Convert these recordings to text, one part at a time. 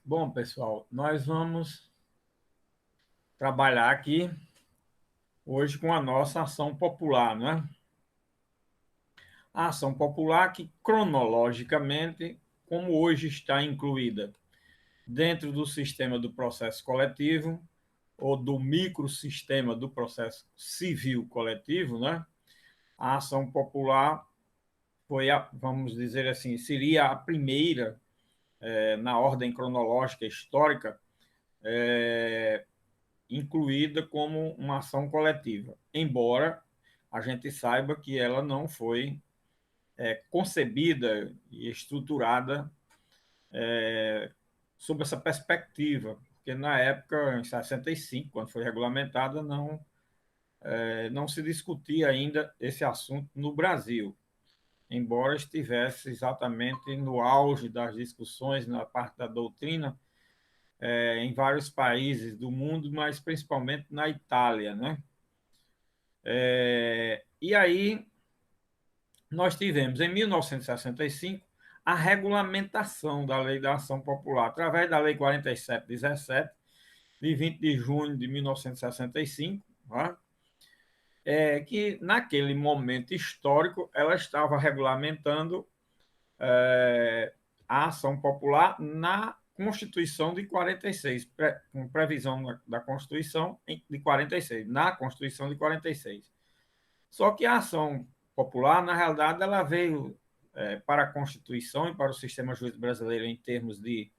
Bom, pessoal, nós vamos trabalhar aqui hoje com a nossa ação popular, né? A ação popular que, cronologicamente, como hoje está incluída dentro do sistema do processo coletivo ou do microsistema do processo civil coletivo, né? A ação popular foi, vamos dizer assim, seria a primeira, na ordem cronológica histórica, incluída como uma ação coletiva, embora a gente saiba que ela não foi concebida e estruturada sob essa perspectiva, porque na época, em 65, quando foi regulamentada, não se discutia ainda esse assunto no Brasil, embora estivesse exatamente no auge das discussões na parte da doutrina em vários países do mundo, mas principalmente na Itália, né? E aí nós tivemos, em 1965, a regulamentação da Lei da Ação Popular, através da Lei 4717, de 20 de junho de 1965, né? Que naquele momento histórico ela estava regulamentando a ação popular na Constituição de 46, com previsão da Constituição de 46, na Constituição de 46. Só que a ação popular, na realidade, ela veio para a Constituição e para o sistema jurídico brasileiro em termos de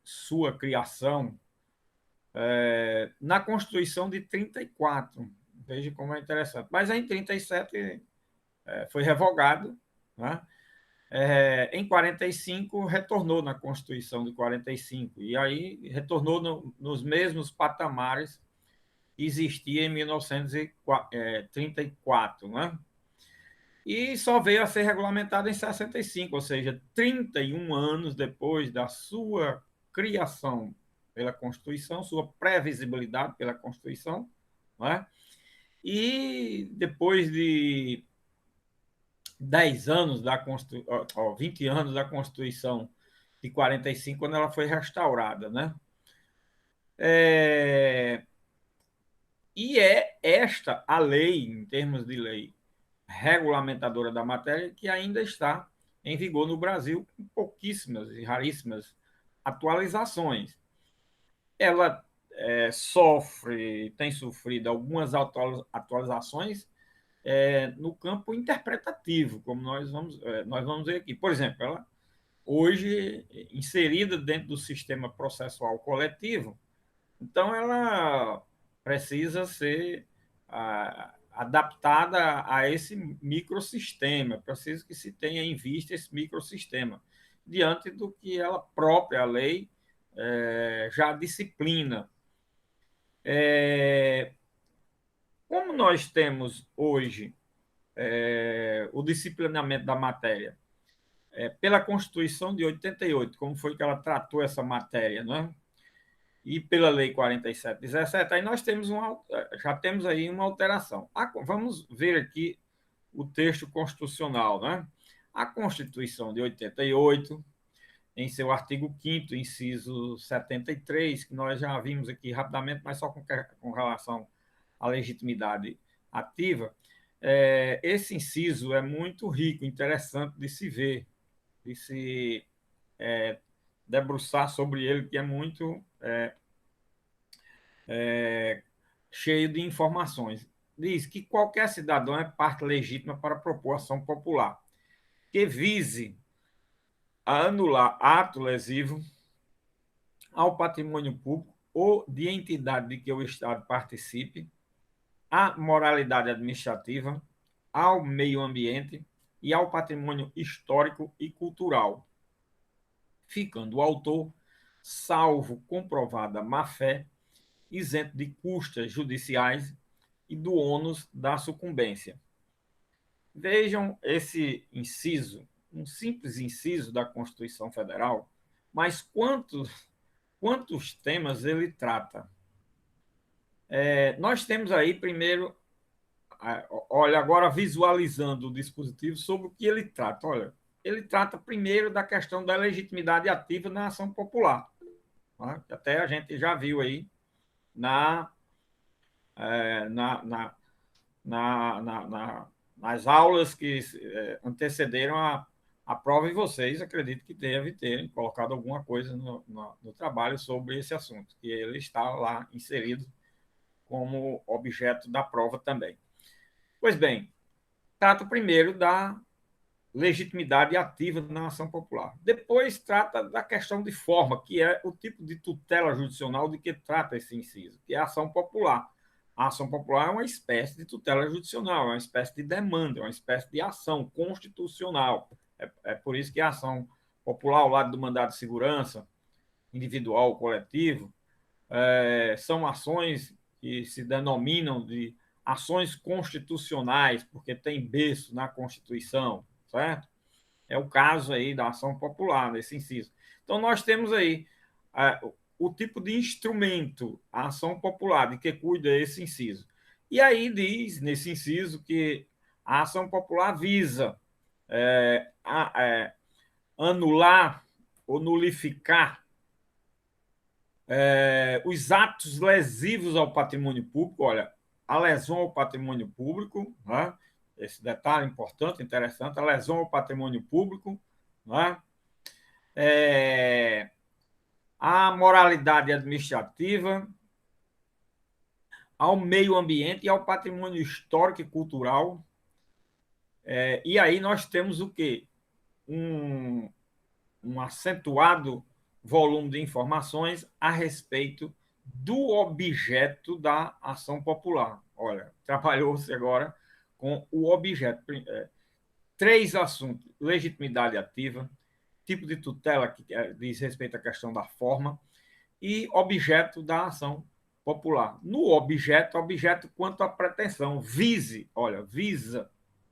sua criação na Constituição de 34. Veja como é interessante. Mas em 37 foi revogado, né? Em 45 retornou na Constituição de 45 e aí retornou nos mesmos patamares que existia em 1934, né? E só veio a ser regulamentada em 65, ou seja, 31 anos depois da sua criação pela Constituição, sua previsibilidade pela Constituição, né? E depois de 10 anos da Constituição, 20 anos da Constituição de 45, quando ela foi restaurada, né? É... E é esta a lei, em termos de lei regulamentadora da matéria, que ainda está em vigor no Brasil, com pouquíssimas e raríssimas atualizações. Ela tem sofrido algumas atualizações no campo interpretativo, como nós vamos ver aqui. Por exemplo, ela hoje inserida dentro do sistema processual coletivo, então ela precisa ser adaptada a esse microsistema, precisa que se tenha em vista esse microsistema, diante do que ela própria, a lei, já disciplina. Como nós temos hoje o disciplinamento da matéria pela Constituição de 88, como foi que ela tratou essa matéria, né? E pela Lei 4717, aí nós já temos aí uma alteração. Vamos ver aqui o texto constitucional, né? A Constituição de 88, em seu artigo 5º, inciso 73, que nós já vimos aqui rapidamente, mas só com relação à legitimidade ativa, esse inciso é muito rico, interessante de se ver, de se debruçar sobre ele, que é muito cheio de informações. Diz que qualquer cidadão é parte legítima para propor ação popular, que vise a anular ato lesivo ao patrimônio público ou de entidade de que o Estado participe, à moralidade administrativa, ao meio ambiente e ao patrimônio histórico e cultural, ficando o autor, salvo comprovada má-fé, isento de custas judiciais e do ônus da sucumbência. Vejam esse inciso, um simples inciso da Constituição Federal, mas quantos temas ele trata? Nós temos aí, primeiro, olha, agora visualizando o dispositivo sobre o que ele trata. Olha, ele trata primeiro da questão da legitimidade ativa na ação popular, né? Até a gente já viu aí na, é, nas aulas que antecederam a prova, e vocês acredito que devem ter colocado alguma coisa no trabalho sobre esse assunto, que ele está lá inserido como objeto da prova também. Pois bem, trata primeiro da legitimidade ativa na ação popular. Depois trata da questão de forma, que é o tipo de tutela judicial de que trata esse inciso, que é a ação popular. A ação popular é uma espécie de tutela judicial, é uma espécie de demanda, é uma espécie de ação constitucional. É por isso que a ação popular, ao lado do mandado de segurança, individual ou coletivo, são ações que se denominam de ações constitucionais, porque tem berço na Constituição, certo? É o caso aí da ação popular, nesse inciso. Então, nós temos aí o tipo de instrumento, a ação popular, de que cuida esse inciso. E aí diz, nesse inciso, que a ação popular visa anular ou nulificar os atos lesivos ao patrimônio público. Olha, a lesão ao patrimônio público, né? Esse detalhe importante, interessante, a lesão ao patrimônio público, né? É, à moralidade administrativa, ao meio ambiente e ao patrimônio histórico e cultural. E aí nós temos o quê? Um acentuado volume de informações a respeito do objeto da ação popular. Olha, trabalhou-se agora com o objeto. Três assuntos: legitimidade ativa, tipo de tutela que diz respeito à questão da forma, e objeto da ação popular. No objeto quanto à pretensão, visa,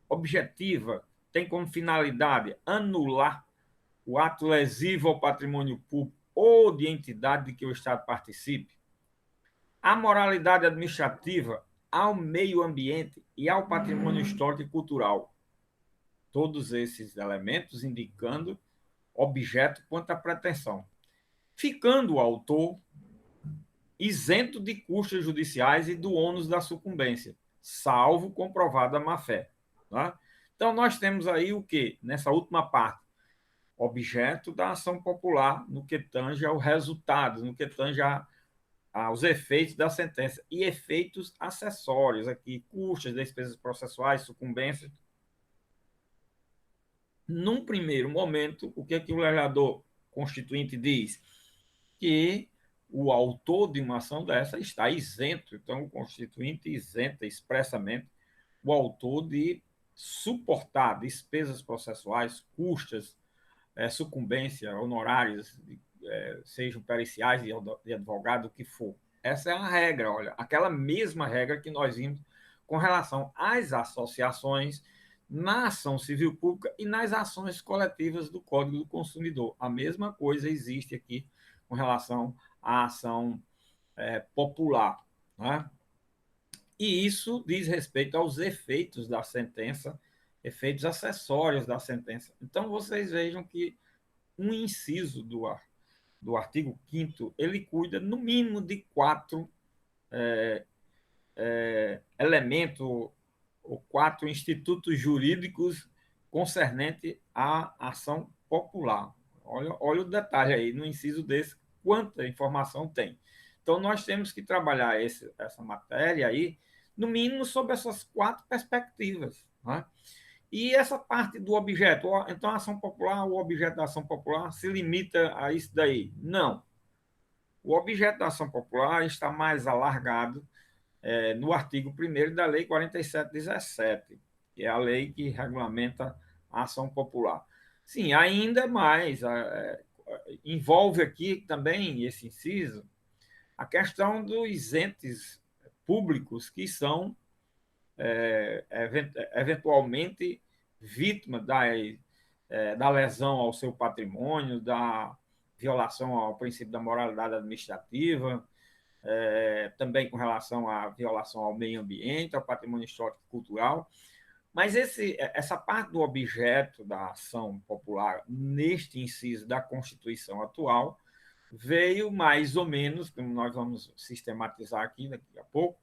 objetiva, tem como finalidade anular o ato lesivo ao patrimônio público ou de entidade de que o Estado participe, a moralidade administrativa, ao meio ambiente e ao patrimônio histórico e cultural. Todos esses elementos indicando objeto quanto à pretensão, ficando o autor isento de custas judiciais e do ônus da sucumbência, salvo comprovada má-fé. Tá? Então, nós temos aí o que? Nessa última parte, objeto da ação popular no que tange ao resultado, no que tange aos efeitos da sentença e efeitos acessórios aqui, custas, despesas processuais, sucumbência. Num primeiro momento, o que é que o legislador constituinte diz? Que o autor de uma ação dessa está isento, então o constituinte isenta expressamente o autor de suportar despesas processuais, custas, sucumbência, honorários, sejam periciais de advogado, o que for. Essa é a regra, olha, aquela mesma regra que nós vimos com relação às associações na ação civil pública e nas ações coletivas do Código do Consumidor. A mesma coisa existe aqui com relação à ação popular, né? E isso diz respeito aos efeitos da sentença, efeitos acessórios da sentença. Então, vocês vejam que um inciso do artigo 5º, ele cuida, no mínimo, de 4 elementos ou 4 institutos jurídicos concernente à ação popular. Olha o detalhe aí, no inciso desse, quanta informação tem. Então, nós temos que trabalhar essa matéria aí, no mínimo, sob essas 4 perspectivas, né? E essa parte do objeto, então a ação popular, o objeto da ação popular se limita a isso daí? Não. O objeto da ação popular está mais alargado no artigo 1º da Lei 4717, que é a lei que regulamenta a ação popular. Sim, ainda mais, envolve aqui também esse inciso, a questão dos entes públicos que são eventualmente vítima da lesão ao seu patrimônio, da violação ao princípio da moralidade administrativa, também com relação à violação ao meio ambiente, ao patrimônio histórico e cultural, Mas essa parte do objeto da ação popular, neste inciso da Constituição atual, veio mais ou menos, como nós vamos sistematizar aqui daqui a pouco,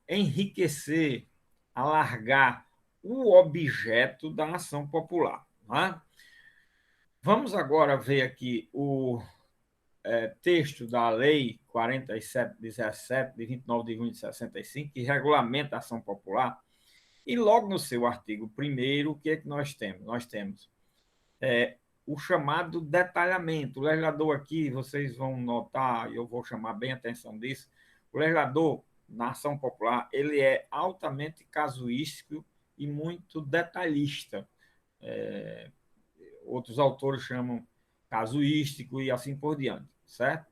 enriquecer, alargar o objeto da ação popular. Né? Vamos agora ver aqui o texto da Lei 4717, de 29 de junho de 65, que regulamenta a ação popular, e logo no seu artigo 1º, o que é que nós temos? Nós temos o chamado detalhamento. O legislador aqui, vocês vão notar, e eu vou chamar bem a atenção disso, o legislador, na ação popular, ele é altamente casuístico e muito detalhista. Outros autores chamam casuístico e assim por diante, certo?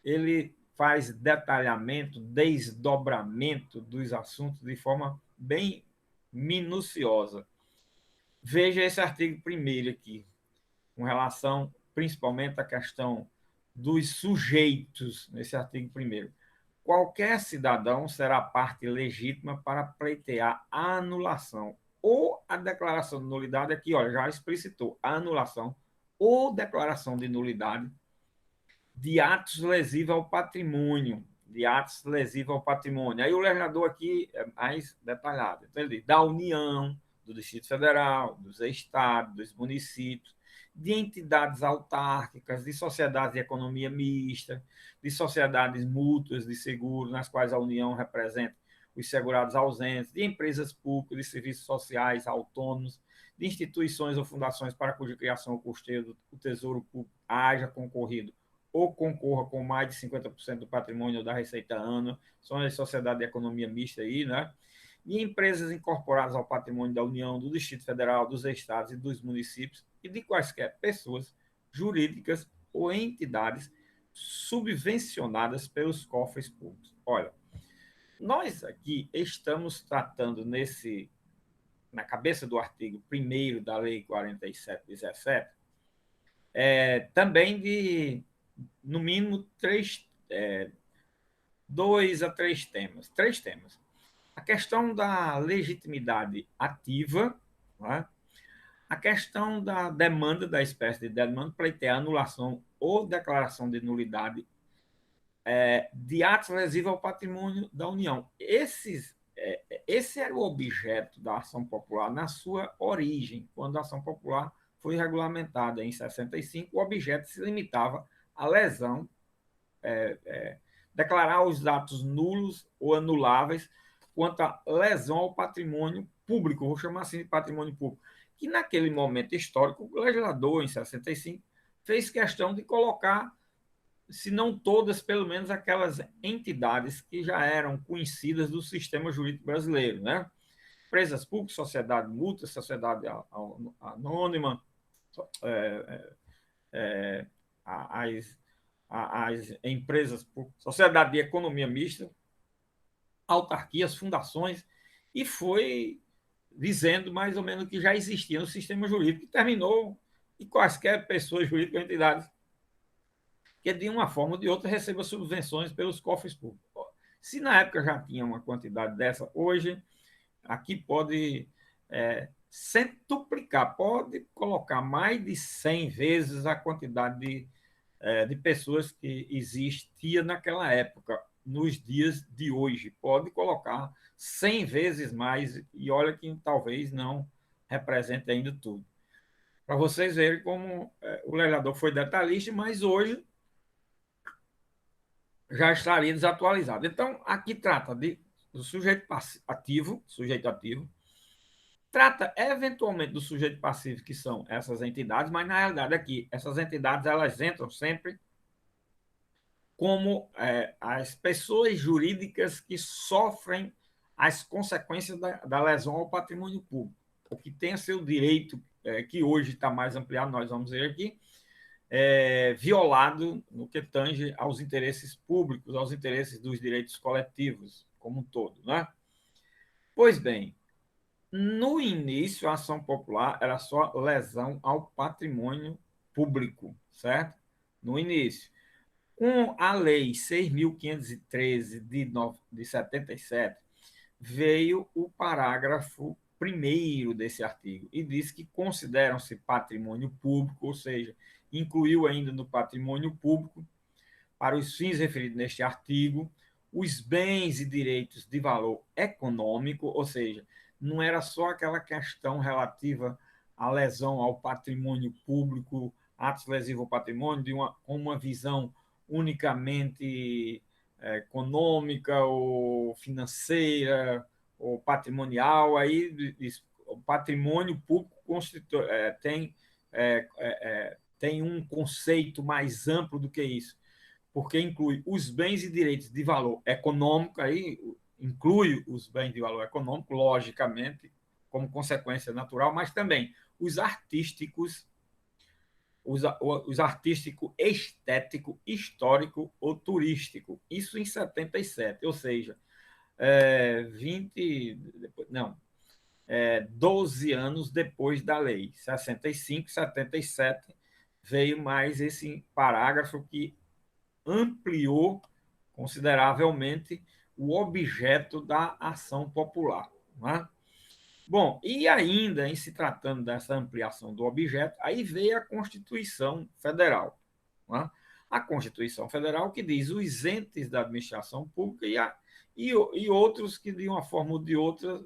Ele faz detalhamento, desdobramento dos assuntos de forma bem minuciosa. Veja esse artigo 1º aqui, com relação principalmente à questão dos sujeitos, nesse artigo 1º. Qualquer cidadão será parte legítima para pleitear a anulação ou a declaração de nulidade, aqui, olha, já explicitou, a anulação ou declaração de nulidade de atos lesivos ao patrimônio, de atos lesivos ao patrimônio. Aí o legislador aqui é mais detalhado. Então, ele diz, da União, do Distrito Federal, dos estados, dos municípios, de entidades autárquicas, de sociedades de economia mista, de sociedades mútuas de seguro, nas quais a União representa os segurados ausentes, de empresas públicas, de serviços sociais autônomos, de instituições ou fundações para cuja criação ou custeio o Tesouro Público haja concorrido ou concorra com mais de 50% do patrimônio da receita ânua, são as sociedades de economia mista aí, né? E empresas incorporadas ao patrimônio da União, do Distrito Federal, dos estados e dos municípios e de quaisquer pessoas jurídicas ou entidades subvencionadas pelos cofres públicos. Olha, nós aqui estamos tratando na cabeça do artigo 1º da Lei 4717, também de, no mínimo, 2 a 3 temas. 3 temas. A questão da legitimidade ativa, né? A questão da demanda, da espécie de demanda, pleitear anulação ou declaração de nulidade de atos lesivos ao patrimônio da União. Esse era o objeto da ação popular na sua origem, quando a ação popular foi regulamentada em 65, o objeto se limitava à lesão, declarar os atos nulos ou anuláveis quanto à lesão ao patrimônio público, vou chamar assim de patrimônio público, que naquele momento histórico, o legislador, em 65, fez questão de colocar, se não todas, pelo menos aquelas entidades que já eram conhecidas do sistema jurídico brasileiro, né? Empresas públicas, sociedade mútua, sociedade anônima, as empresas, sociedade de economia mista, autarquias, fundações, e foi dizendo mais ou menos que já existia no sistema jurídico, que terminou e quaisquer pessoas jurídicas ou entidades que de uma forma ou de outra recebam subvenções pelos cofres públicos. Se na época já tinha uma quantidade dessa, hoje aqui pode centuplicar, pode colocar mais de 100 vezes a quantidade de pessoas que existia naquela época, nos dias de hoje. Pode colocar 100 vezes mais, e olha que talvez não represente ainda tudo. Para vocês verem como o legislador foi detalhista, mas hoje já estaria desatualizado. Então, aqui trata do sujeito ativo, trata eventualmente do sujeito passivo, que são essas entidades, mas na realidade aqui, essas entidades elas entram sempre como as pessoas jurídicas que sofrem as consequências da lesão ao patrimônio público, o que tem seu direito, que hoje está mais ampliado, nós vamos ver aqui, violado no que tange aos interesses públicos, aos interesses dos direitos coletivos como um todo, né? Pois bem, no início, a ação popular era só lesão ao patrimônio público, certo? No início. Com a Lei 6.513 de 77, veio o parágrafo primeiro desse artigo e diz que consideram-se patrimônio público, ou seja, incluiu ainda no patrimônio público, para os fins referidos neste artigo, os bens e direitos de valor econômico, ou seja, não era só aquela questão relativa à lesão ao patrimônio público, atos lesivos ao patrimônio, com uma visão unicamente econômica ou financeira ou patrimonial, aí o patrimônio público tem um conceito mais amplo do que isso, porque inclui os bens e direitos de valor econômico, aí inclui os bens de valor econômico, logicamente, como consequência natural, mas também os artísticos, os artístico, estético, histórico ou turístico. Isso em 77, ou seja, 20, não, 12 anos depois da lei, 65, 77, veio mais esse parágrafo que ampliou consideravelmente o objeto da ação popular. Né? Bom, e ainda em se tratando dessa ampliação do objeto, aí veio a Constituição Federal. Né? A Constituição Federal que diz os entes da administração pública e outros que, de uma forma ou de outra,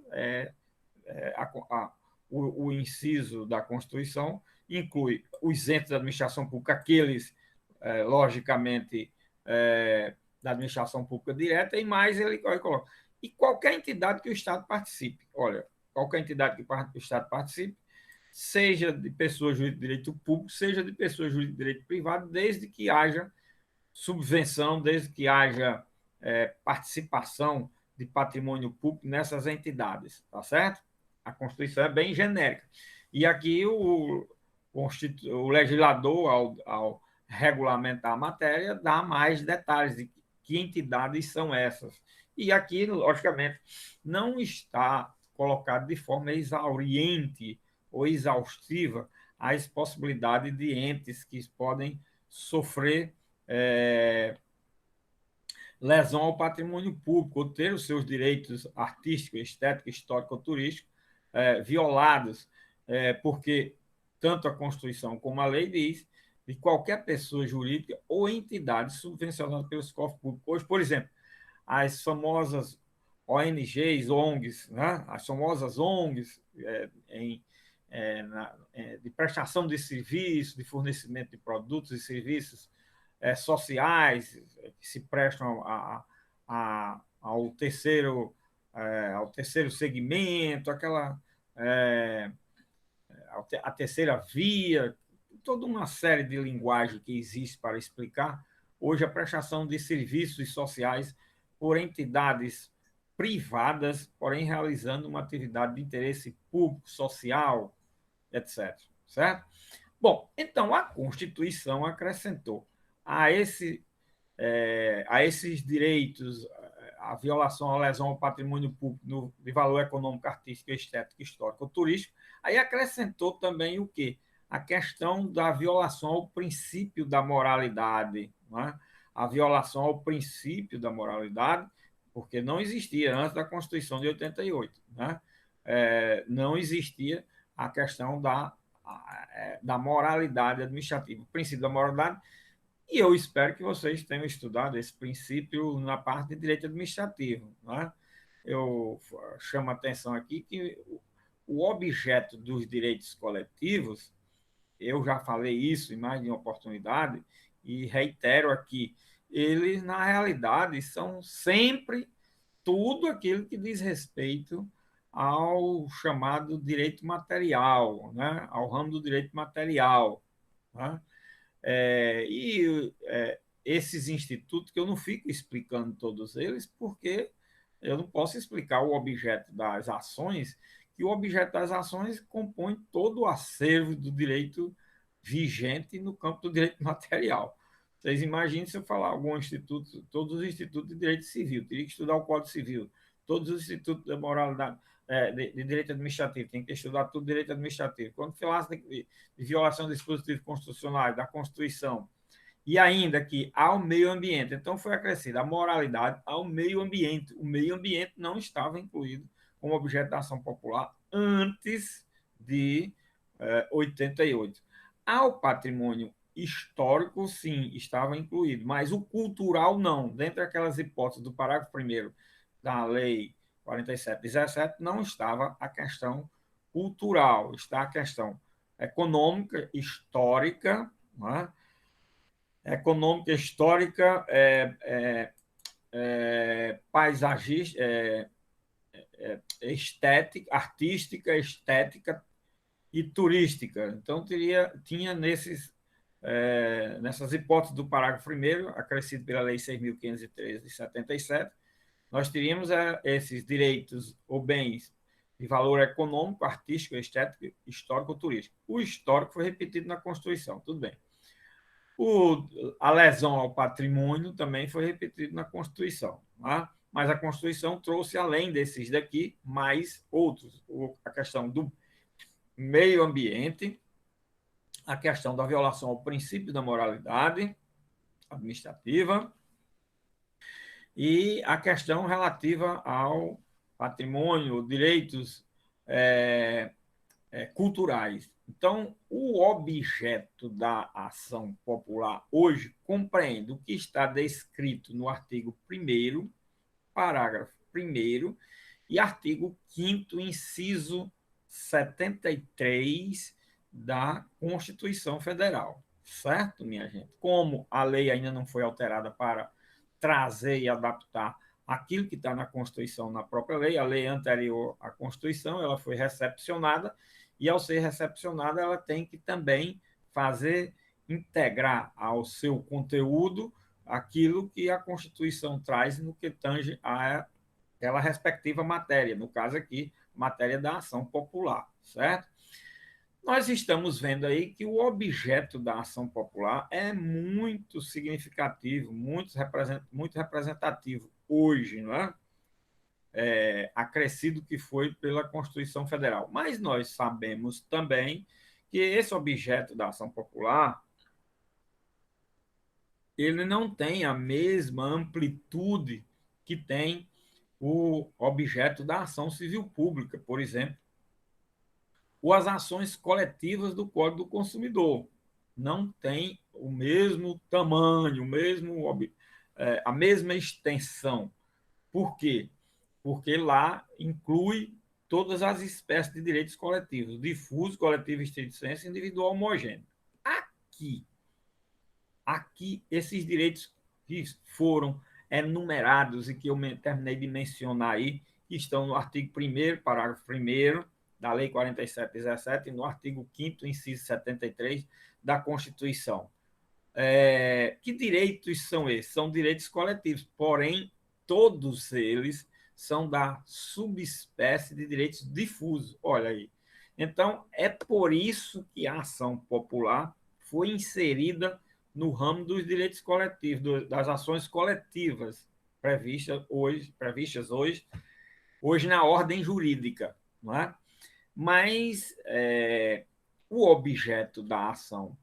o inciso da Constituição inclui os entes da administração pública, aqueles, logicamente, da administração pública direta, e mais ele coloca. E qualquer entidade que o Estado participe. Olha, qualquer entidade que o Estado participe, seja de pessoa jurídica de direito público, seja de pessoa jurídica de direito privado, desde que haja subvenção, desde que haja participação de patrimônio público nessas entidades, tá certo? A Constituição é bem genérica. E aqui o legislador, ao regulamentar a matéria, dá mais detalhes de que entidades são essas. E aqui, logicamente, não está colocado de forma exauriente ou exaustiva as possibilidades de entes que podem sofrer lesão ao patrimônio público, ou ter os seus direitos artísticos, estéticos, históricos ou turísticos violados, porque tanto a Constituição como a lei diz de qualquer pessoa jurídica ou entidade subvencionada pelos cofres públicos. Hoje, por exemplo, as famosas ONGs, ONGs, né? As famosas ONGs de prestação de serviços, de fornecimento de produtos e serviços sociais que se prestam ao terceiro segmento, a terceira via, toda uma série de linguagem que existe para explicar hoje a prestação de serviços sociais por entidades privadas, porém realizando uma atividade de interesse público, social, etc. Certo? Bom, então a Constituição acrescentou a, a esses direitos, a violação, a lesão ao patrimônio público de valor econômico, artístico, estético, histórico, turístico, aí acrescentou também o quê? A questão da violação ao princípio da moralidade, né? A violação ao princípio da moralidade, porque não existia antes da Constituição de 88, né? Não existia a questão da moralidade administrativa, o princípio da moralidade, e eu espero que vocês tenham estudado esse princípio na parte de direito administrativo. Né? Eu chamo a atenção aqui que o objeto dos direitos coletivos, eu já falei isso em mais de uma oportunidade, e reitero aqui, eles, na realidade, são sempre tudo aquilo que diz respeito ao chamado direito material, né? Ao ramo do direito material. Né? Esses institutos, que eu não fico explicando todos eles, porque eu não posso explicar o objeto das ações, que o objeto das ações compõe todo o acervo do direito vigente no campo do direito material. Vocês imaginem se eu falar algum instituto, todos os institutos de direito civil, teria que estudar o Código Civil, todos os institutos de moralidade, de direito administrativo, tem que estudar tudo direito administrativo. Quando falasse de violação de dispositivos constitucionais, da Constituição, e ainda que ao meio ambiente. Então, foi acrescida a moralidade ao meio ambiente. O meio ambiente não estava incluído como objeto da ação popular antes de 88. Ao patrimônio histórico, sim, estava incluído, mas o cultural não. Dentre aquelas hipóteses do parágrafo 1º da Lei 47/17, não estava a questão cultural, está a questão econômica, histórica, né? Econômica, histórica, paisagística, estética, artística, estética e turística. Então, tinha nessas hipóteses do parágrafo primeiro, acrescido pela Lei 6.513 de 77, nós teríamos esses direitos ou bens de valor econômico, artístico, estético, histórico ou turístico. O histórico foi repetido na Constituição, tudo bem. A lesão ao patrimônio também foi repetido na Constituição, tá? Mas a Constituição trouxe, além desses daqui, mais outros. A questão do meio ambiente, a questão da violação ao princípio da moralidade administrativa e a questão relativa ao patrimônio, direitos culturais. Então, o objeto da ação popular hoje compreende o que está descrito no artigo 1º, parágrafo 1º e artigo 5º, inciso 73 da Constituição Federal. Certo, minha gente? Como a lei ainda não foi alterada para trazer e adaptar aquilo que está na Constituição, na própria lei, a lei anterior à Constituição, ela foi recepcionada, e ao ser recepcionada, ela tem que também fazer, integrar ao seu conteúdo aquilo que a Constituição traz no que tange a aquela respectiva matéria, no caso aqui, matéria da ação popular, certo? Nós estamos vendo aí que o objeto da ação popular é muito significativo, muito representativo hoje, não é? Acrescido que foi pela Constituição Federal. Mas nós sabemos também que esse objeto da ação popular ele não tem a mesma amplitude que tem o objeto da ação civil pública, por exemplo, ou as ações coletivas do Código do Consumidor. Não tem o mesmo tamanho, a mesma extensão. Por quê? Porque lá inclui todas as espécies de direitos coletivos, difuso, coletivo, estrito senso, individual, homogêneo. Aqui, esses direitos que foram enumerados e que eu terminei de mencionar aí, que estão no artigo 1º, parágrafo 1º da Lei 47/17 e no artigo 5º, inciso 73 da Constituição. Que direitos são esses? São direitos coletivos, porém, todos eles são da subespécie de direitos difusos. Olha aí. Então, é por isso que a ação popular foi inserida no ramo dos direitos coletivos, das ações coletivas previstas hoje na ordem jurídica, não é? Mas o objeto da ação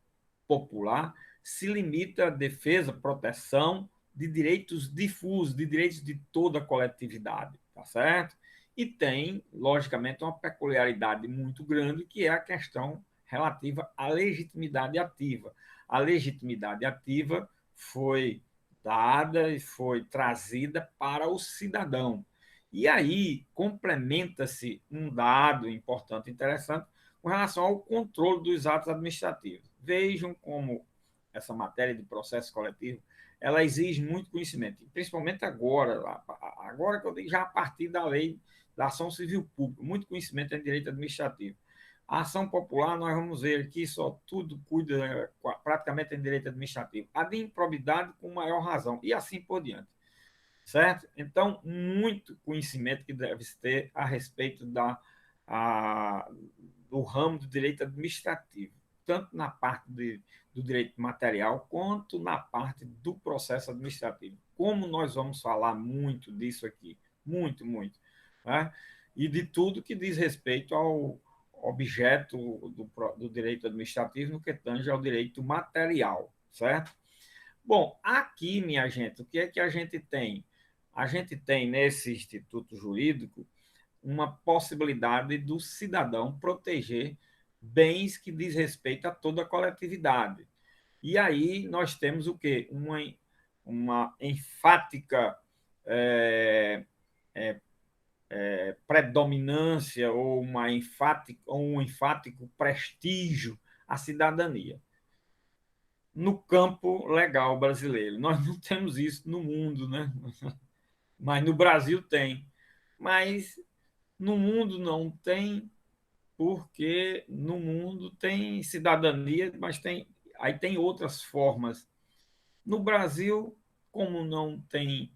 popular se limita à defesa, proteção de direitos difusos, de direitos de toda a coletividade, tá certo? E tem, logicamente, uma peculiaridade muito grande, que é a questão relativa à legitimidade ativa. A legitimidade ativa foi dada e foi trazida para o cidadão. E aí complementa-se um dado importante, interessante, com relação ao controle dos atos administrativos. Vejam como essa matéria de processo coletivo, ela exige muito conhecimento, principalmente agora que eu digo já a partir da lei da ação civil pública, muito conhecimento em direito administrativo. A ação popular, nós vamos ver que só tudo cuida praticamente em direito administrativo. A de improbidade com maior razão, e assim por diante. Certo? Então, muito conhecimento que deve ter a respeito do ramo do direito administrativo, tanto na parte do direito material, quanto na parte do processo administrativo. Como nós vamos falar muito disso aqui, muito, muito, né? E de tudo que diz respeito ao objeto do direito administrativo no que tange ao direito material, certo? Bom, aqui, minha gente, o que é que a gente tem? A gente tem nesse instituto jurídico uma possibilidade do cidadão proteger bens que diz respeito a toda a coletividade. E aí nós temos o quê? Uma enfática é, predominância ou um enfático prestígio à cidadania no campo legal brasileiro. Nós não temos isso no mundo, né? Mas no Brasil tem. Mas no mundo não tem, porque no mundo tem cidadania, mas aí tem outras formas. No Brasil, como não tem,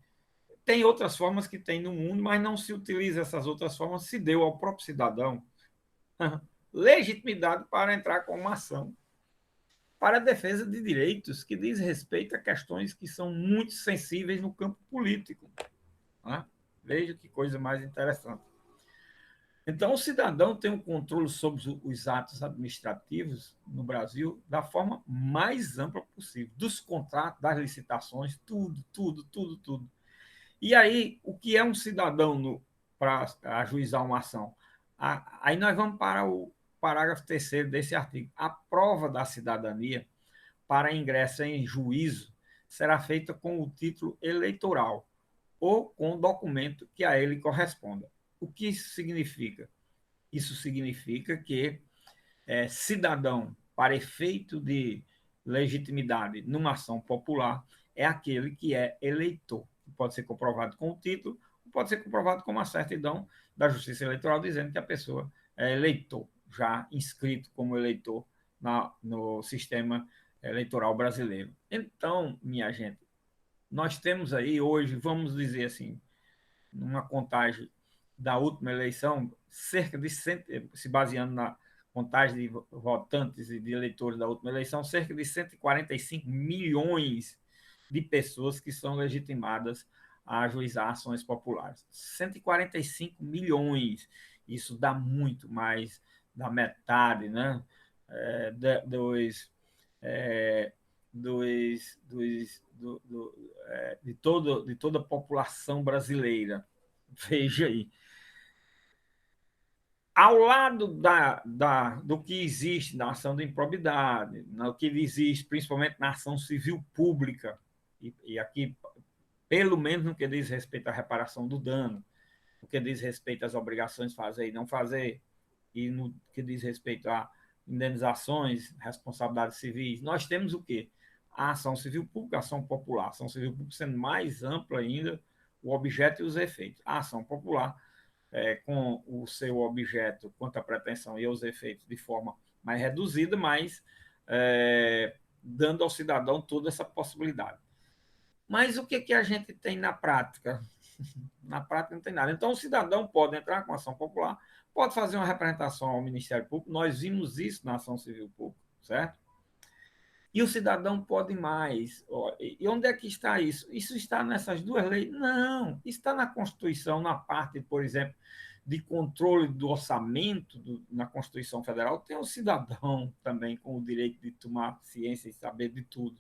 tem outras formas que tem no mundo, mas não se utiliza essas outras formas, se deu ao próprio cidadão legitimidade para entrar com uma ação para a defesa de direitos que diz respeito a questões que são muito sensíveis no campo político. Né? Veja que coisa mais interessante. Então, o cidadão tem um controle sobre os atos administrativos no Brasil da forma mais ampla possível, dos contratos, das licitações, tudo, tudo, tudo, tudo. E aí, o que é um cidadão para ajuizar uma ação? Aí nós vamos para o parágrafo terceiro desse artigo. A prova da cidadania para ingresso em juízo será feita com o título eleitoral ou com o documento que a ele corresponda. O que isso significa? Isso significa que cidadão, para efeito de legitimidade numa ação popular, é aquele que é eleitor, que pode ser comprovado com o título, pode ser comprovado com uma certidão da Justiça Eleitoral dizendo que a pessoa é eleitor, já inscrito como eleitor no sistema eleitoral brasileiro. Então, minha gente, nós temos aí hoje, vamos dizer assim, numa contagem da última eleição, cerca de, se baseando na contagem de votantes e de eleitores da última eleição, cerca de 145 milhões de pessoas que são legitimadas a ajuizar ações populares. 145 milhões, isso dá muito mais da metade, né? É, é, de toda a população brasileira. Veja aí. Ao lado do que existe na ação de improbidade, no que existe principalmente na ação civil pública, e aqui, pelo menos no que diz respeito à reparação do dano, no que diz respeito às obrigações de fazer e não fazer, e no que diz respeito a indenizações, responsabilidades civis, nós temos o quê? A ação civil pública, a ação popular. A ação civil pública sendo mais ampla ainda, o objeto e os efeitos. A ação popular, com o seu objeto quanto à pretensão e aos efeitos de forma mais reduzida, mas dando ao cidadão toda essa possibilidade. Mas o que a gente tem na prática? Na prática não tem nada. Então, o cidadão pode entrar com ação popular, pode fazer uma representação ao Ministério Público, nós vimos isso na ação civil pública, certo? E o cidadão pode mais. E onde é que está isso? Isso está nessas duas leis? Não, está na Constituição, na parte, por exemplo, de controle do orçamento, na Constituição Federal, tem o cidadão também com o direito de tomar ciência e saber de tudo.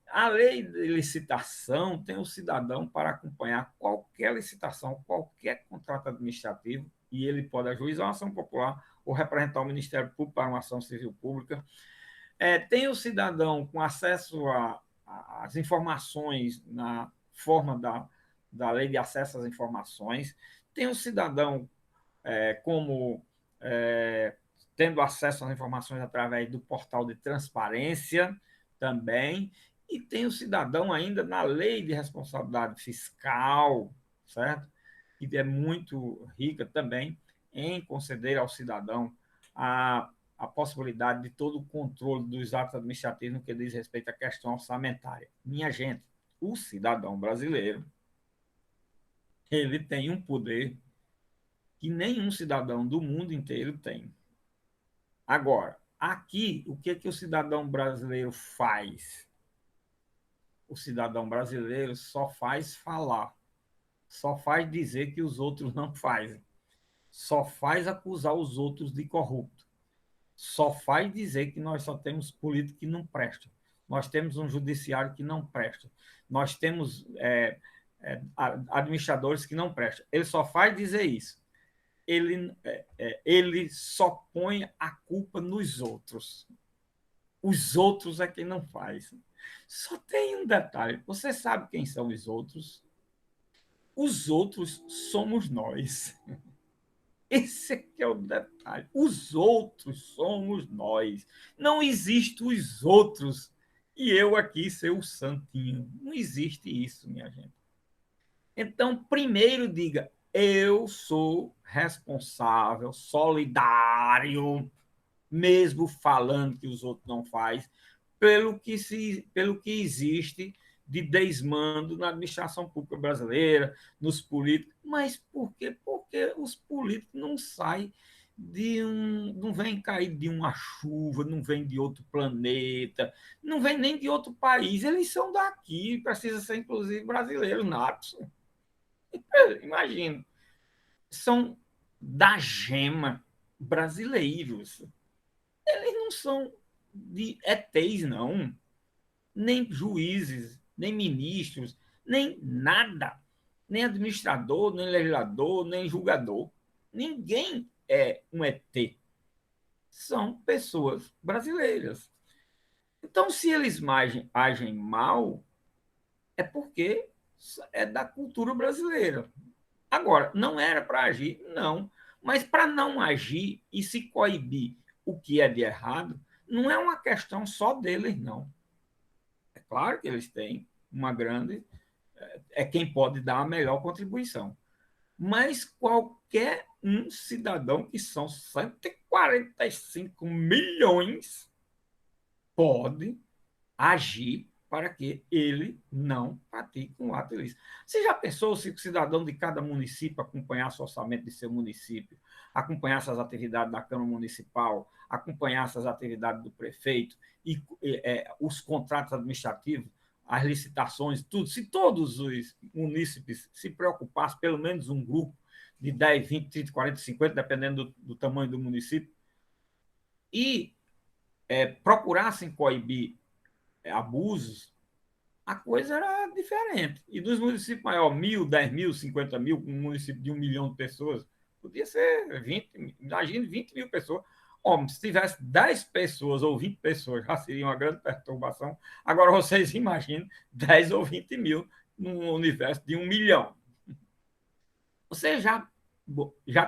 A lei de licitação tem o cidadão para acompanhar qualquer licitação, qualquer contrato administrativo, e ele pode ajuizar uma ação popular ou representar o Ministério Público para uma ação civil pública. Tem o cidadão com acesso às informações na forma da lei de acesso às informações, tem o cidadão como tendo acesso às informações através do portal de transparência também, e tem o cidadão ainda na lei de responsabilidade fiscal, certo? Que é muito rica também em conceder ao cidadão a possibilidade de todo o controle dos atos administrativos no que diz respeito à questão orçamentária. Minha gente, o cidadão brasileiro, ele tem um poder que nenhum cidadão do mundo inteiro tem. Agora, aqui, o que o cidadão brasileiro faz? O cidadão brasileiro só faz falar, só faz dizer que os outros não fazem, só faz acusar os outros de corrupto, só faz dizer que nós só temos político que não presta. nós temos um judiciário que não presta, nós temos administradores que não prestam. Ele só faz dizer isso. Ele só põe a culpa nos outros. Os outros é quem não faz. Só tem um detalhe: você sabe quem são os outros? Os outros somos nós. Esse aqui é o detalhe. Os outros somos nós. Não existe os outros e eu aqui ser o santinho. Não existe isso, minha gente. Então, primeiro diga: eu sou responsável, solidário, mesmo falando que os outros não fazem, pelo que existe de desmando na administração pública brasileira, nos políticos. Mas por quê? Porque os políticos não saem não vem cair de uma chuva, não vem de outro planeta, não vem nem de outro país. Eles são daqui, precisa ser inclusive brasileiros natos. Imagina, são da gema brasileiros. Eles não são de ETs, não, nem juízes, nem ministros, nem nada, nem administrador, nem legislador, nem julgador. Ninguém é um ET. São pessoas brasileiras. Então, se eles agem mal, é porque é da cultura brasileira. Agora, não era para agir, não. Mas para não agir e se coibir o que é de errado, não é uma questão só deles, não. É claro que eles têm uma grande. É quem pode dar a melhor contribuição. Mas qualquer um cidadão, que são 145 milhões, pode agir para que ele não pratique um ato ilícito. Você já pensou se o cidadão de cada município acompanhasse o orçamento de seu município, acompanhasse as atividades da Câmara Municipal, acompanhasse as atividades do prefeito e os contratos administrativos, as licitações, tudo? Se todos os munícipes se preocupassem, pelo menos um grupo de 10, 20, 30, 40, 50, dependendo do tamanho do município, e procurassem coibir abusos, a coisa era diferente. E dos municípios maiores, 1.000, 10.000, 50.000, um município de 1 milhão de pessoas, podia ser 20, imagine 20.000 pessoas. Homem, se tivesse 10 pessoas ou 20 pessoas, já seria uma grande perturbação. Agora vocês imaginem 10 ou 20 mil num universo de 1 milhão. Vocês já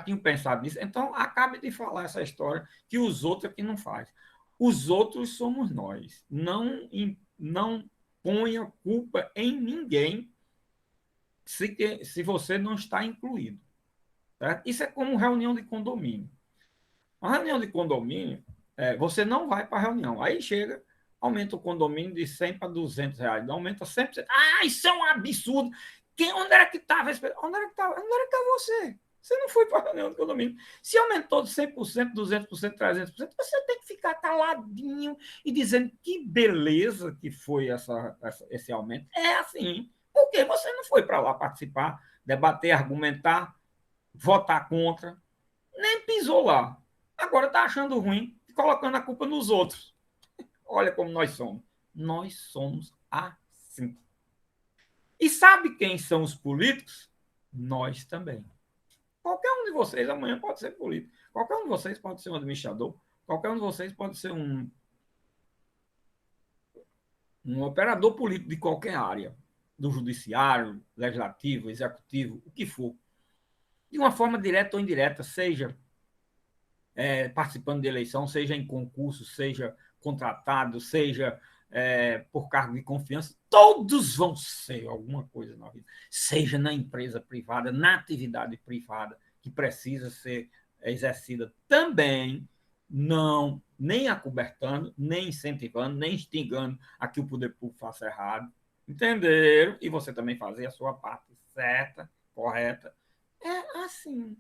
tinham pensado nisso? Então, acabe de falar essa história que os outros aqui não fazem. Os outros somos nós. Não ponha culpa em ninguém se você não está incluído. Certo? Isso é como reunião de condomínio. Uma reunião de condomínio, você não vai para a reunião. Aí chega, aumenta o condomínio de 100 para 200 reais. Aumenta 100%. Ah, isso é um absurdo. Onde era que estava? Onde era que estava? Onde era que estava você? Você não foi para a reunião do condomínio. Se aumentou de 100%, 200%, 300%, você tem que ficar caladinho e dizendo que beleza que foi esse aumento. É assim. Porque você não foi para lá participar, debater, argumentar, votar contra, nem pisou lá. Agora está achando ruim e colocando a culpa nos outros. Olha como nós somos. Nós somos assim. E sabe quem são os políticos? Nós também. Qualquer um de vocês amanhã pode ser político. Qualquer um de vocês pode ser um administrador. Qualquer um de vocês pode ser um operador político de qualquer área. Do judiciário, legislativo, executivo, o que for. De uma forma direta ou indireta, seja participando de eleição, seja em concurso, seja contratado, seja por cargo de confiança, todos vão ser alguma coisa na vida. Seja na empresa privada, na atividade privada, que precisa ser exercida também, não nem acobertando, nem incentivando, nem instigando a que o poder público faça errado. Entenderam? E você também fazer a sua parte certa, correta. É assim.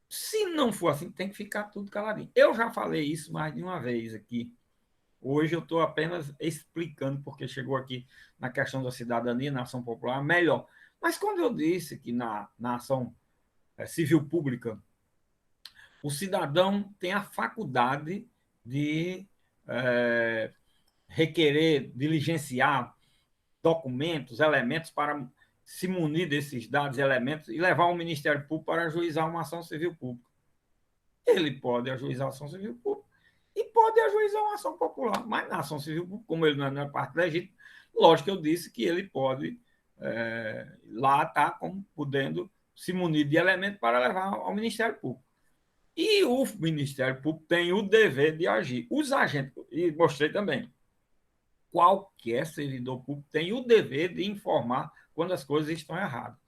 Se não for assim, tem que ficar tudo caladinho. Eu já falei isso mais de uma vez aqui. Hoje eu estou apenas explicando, porque chegou aqui na questão da cidadania, na ação popular, melhor. Mas quando eu disse que na ação civil pública, o cidadão tem a faculdade de requerer, diligenciar documentos, elementos para se munir desses dados e elementos e levar o Ministério Público para ajuizar uma ação civil pública. Ele pode ajuizar a ação civil pública e pode ajuizar uma ação popular, mas na ação civil pública, como ele não é parte legítima, lógico que eu disse que ele pode lá estar como podendo se munir de elementos para levar ao Ministério Público. E o Ministério Público tem o dever de agir. Os agentes, e mostrei também, qualquer servidor público tem o dever de informar quando as coisas estão erradas.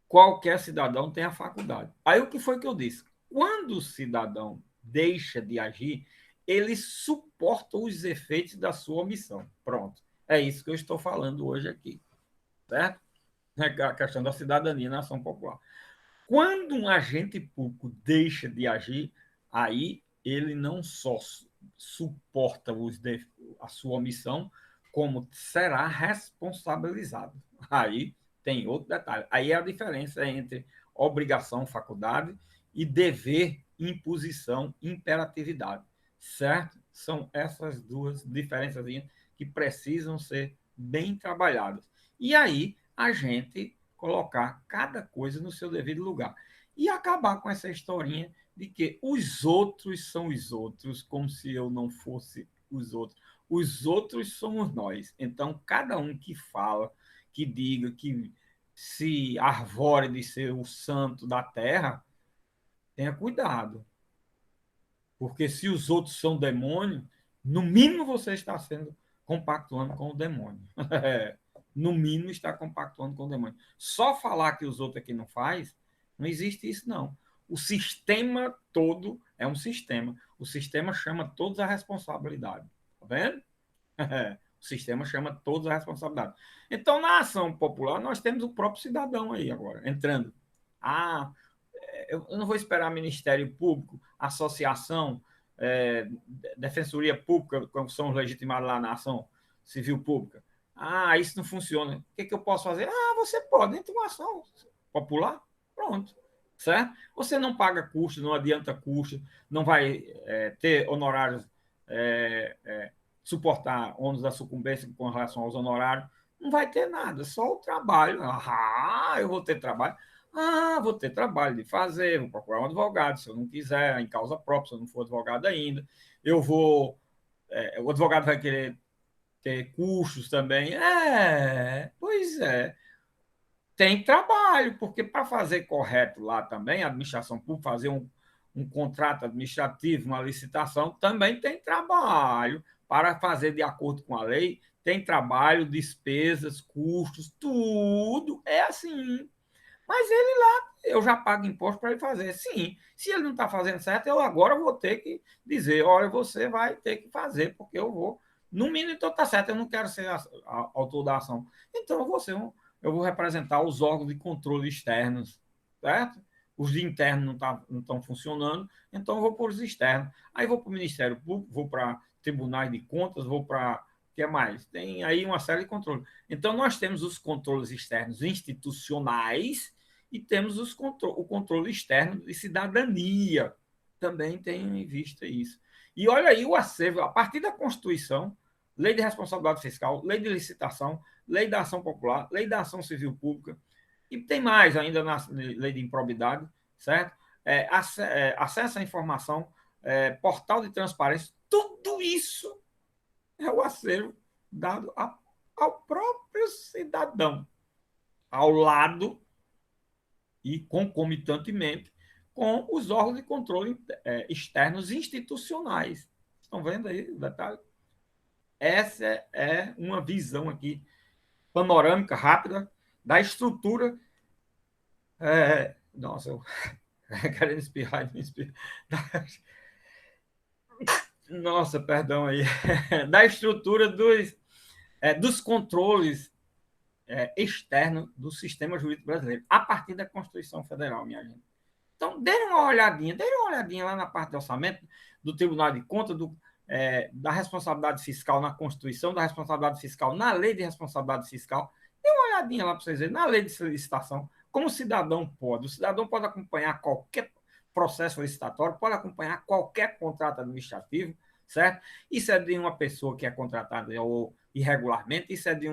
Qualquer cidadão tem a faculdade. Aí o que foi que eu disse? Quando o cidadão deixa de agir, ele suporta os efeitos da sua omissão. Pronto. É isso que eu estou falando hoje aqui. Certo? A questão da cidadania na ação popular. Quando um agente público deixa de agir, aí ele não só suporta a sua omissão, como será responsabilizado. Aí tem outro detalhe. Aí é a diferença entre obrigação, faculdade e dever, imposição, imperatividade. Certo? São essas duas diferenças que precisam ser bem trabalhadas. E aí a gente colocar cada coisa no seu devido lugar. E acabar com essa historinha de que os outros são os outros, como se eu não fosse os outros. Os outros somos nós. Então, cada um que fala, que diga, que se arvore de ser o santo da terra, tenha cuidado. Porque se os outros são demônios, no mínimo você está sendo compactuando com o demônio. No mínimo está compactuando com o demônio. Só falar que os outros aqui não faz, não existe isso, não. O sistema todo é um sistema. O sistema chama todos a responsabilidade. Tá vendo? O sistema chama todos a responsabilidade. Então, na ação popular, nós temos o próprio cidadão aí agora, entrando. Ah, eu não vou esperar Ministério Público, associação, Defensoria Pública, como são legitimados lá na ação civil pública. Ah, isso não funciona. O que eu posso fazer? Ah, você pode, entre uma ação popular, pronto. Certo? Você não paga custo, não adianta custo, não vai ter honorários, suportar ônus da sucumbência com relação aos honorários, não vai ter nada, só o trabalho. Ah, eu vou ter trabalho. Ah, vou ter trabalho de fazer, vou procurar um advogado, se eu não quiser, em causa própria, se eu não for advogado ainda. Eu vou. O advogado vai querer ter custos também. Pois é. Tem trabalho, porque para fazer correto lá também, a administração pública, fazer um contrato administrativo, uma licitação, também tem trabalho. Para fazer de acordo com a lei, tem trabalho, despesas, custos, tudo é assim. Mas ele lá, eu já pago imposto para ele fazer. Sim, se ele não está fazendo certo, eu agora vou ter que dizer: olha, você vai ter que fazer, porque eu vou. No mínimo, então está certo, eu não quero ser autor da ação. Então, eu vou representar os órgãos de controle externos, certo? Os de interno não estão funcionando, então eu vou para os externos. Aí vou para o Ministério Público, vou para tribunais de contas, vou para. O que mais? Tem aí uma série de controles. Então, nós temos os controles externos institucionais e temos o controle externo de cidadania. Também tem em vista isso. E olha aí o acervo, a partir da Constituição, Lei de Responsabilidade Fiscal, Lei de Licitação, Lei da Ação Popular, Lei da Ação Civil Pública, e tem mais ainda na Lei de Improbidade, certo? Acesso à informação, portal de transparência, tudo isso é o acervo dado ao próprio cidadão, ao lado e concomitantemente com os órgãos de controle externos institucionais. Estão vendo aí o detalhe? Essa é uma visão aqui panorâmica, rápida, da estrutura. Nossa, eu querendo espirrar, me espirrar. Nossa, perdão aí. Da estrutura dos controles externos do sistema jurídico brasileiro, a partir da Constituição Federal, minha gente. Então, deem uma olhadinha lá na parte do orçamento, do Tribunal de Contas, da responsabilidade fiscal na Constituição, da responsabilidade fiscal na Lei de Responsabilidade Fiscal. Dê uma olhadinha lá para vocês verem, na Lei de Licitação, como o cidadão pode. O cidadão pode acompanhar qualquer processo licitatório, pode acompanhar qualquer contrato administrativo, certo? Isso é de uma pessoa que é contratada ou irregularmente, isso é de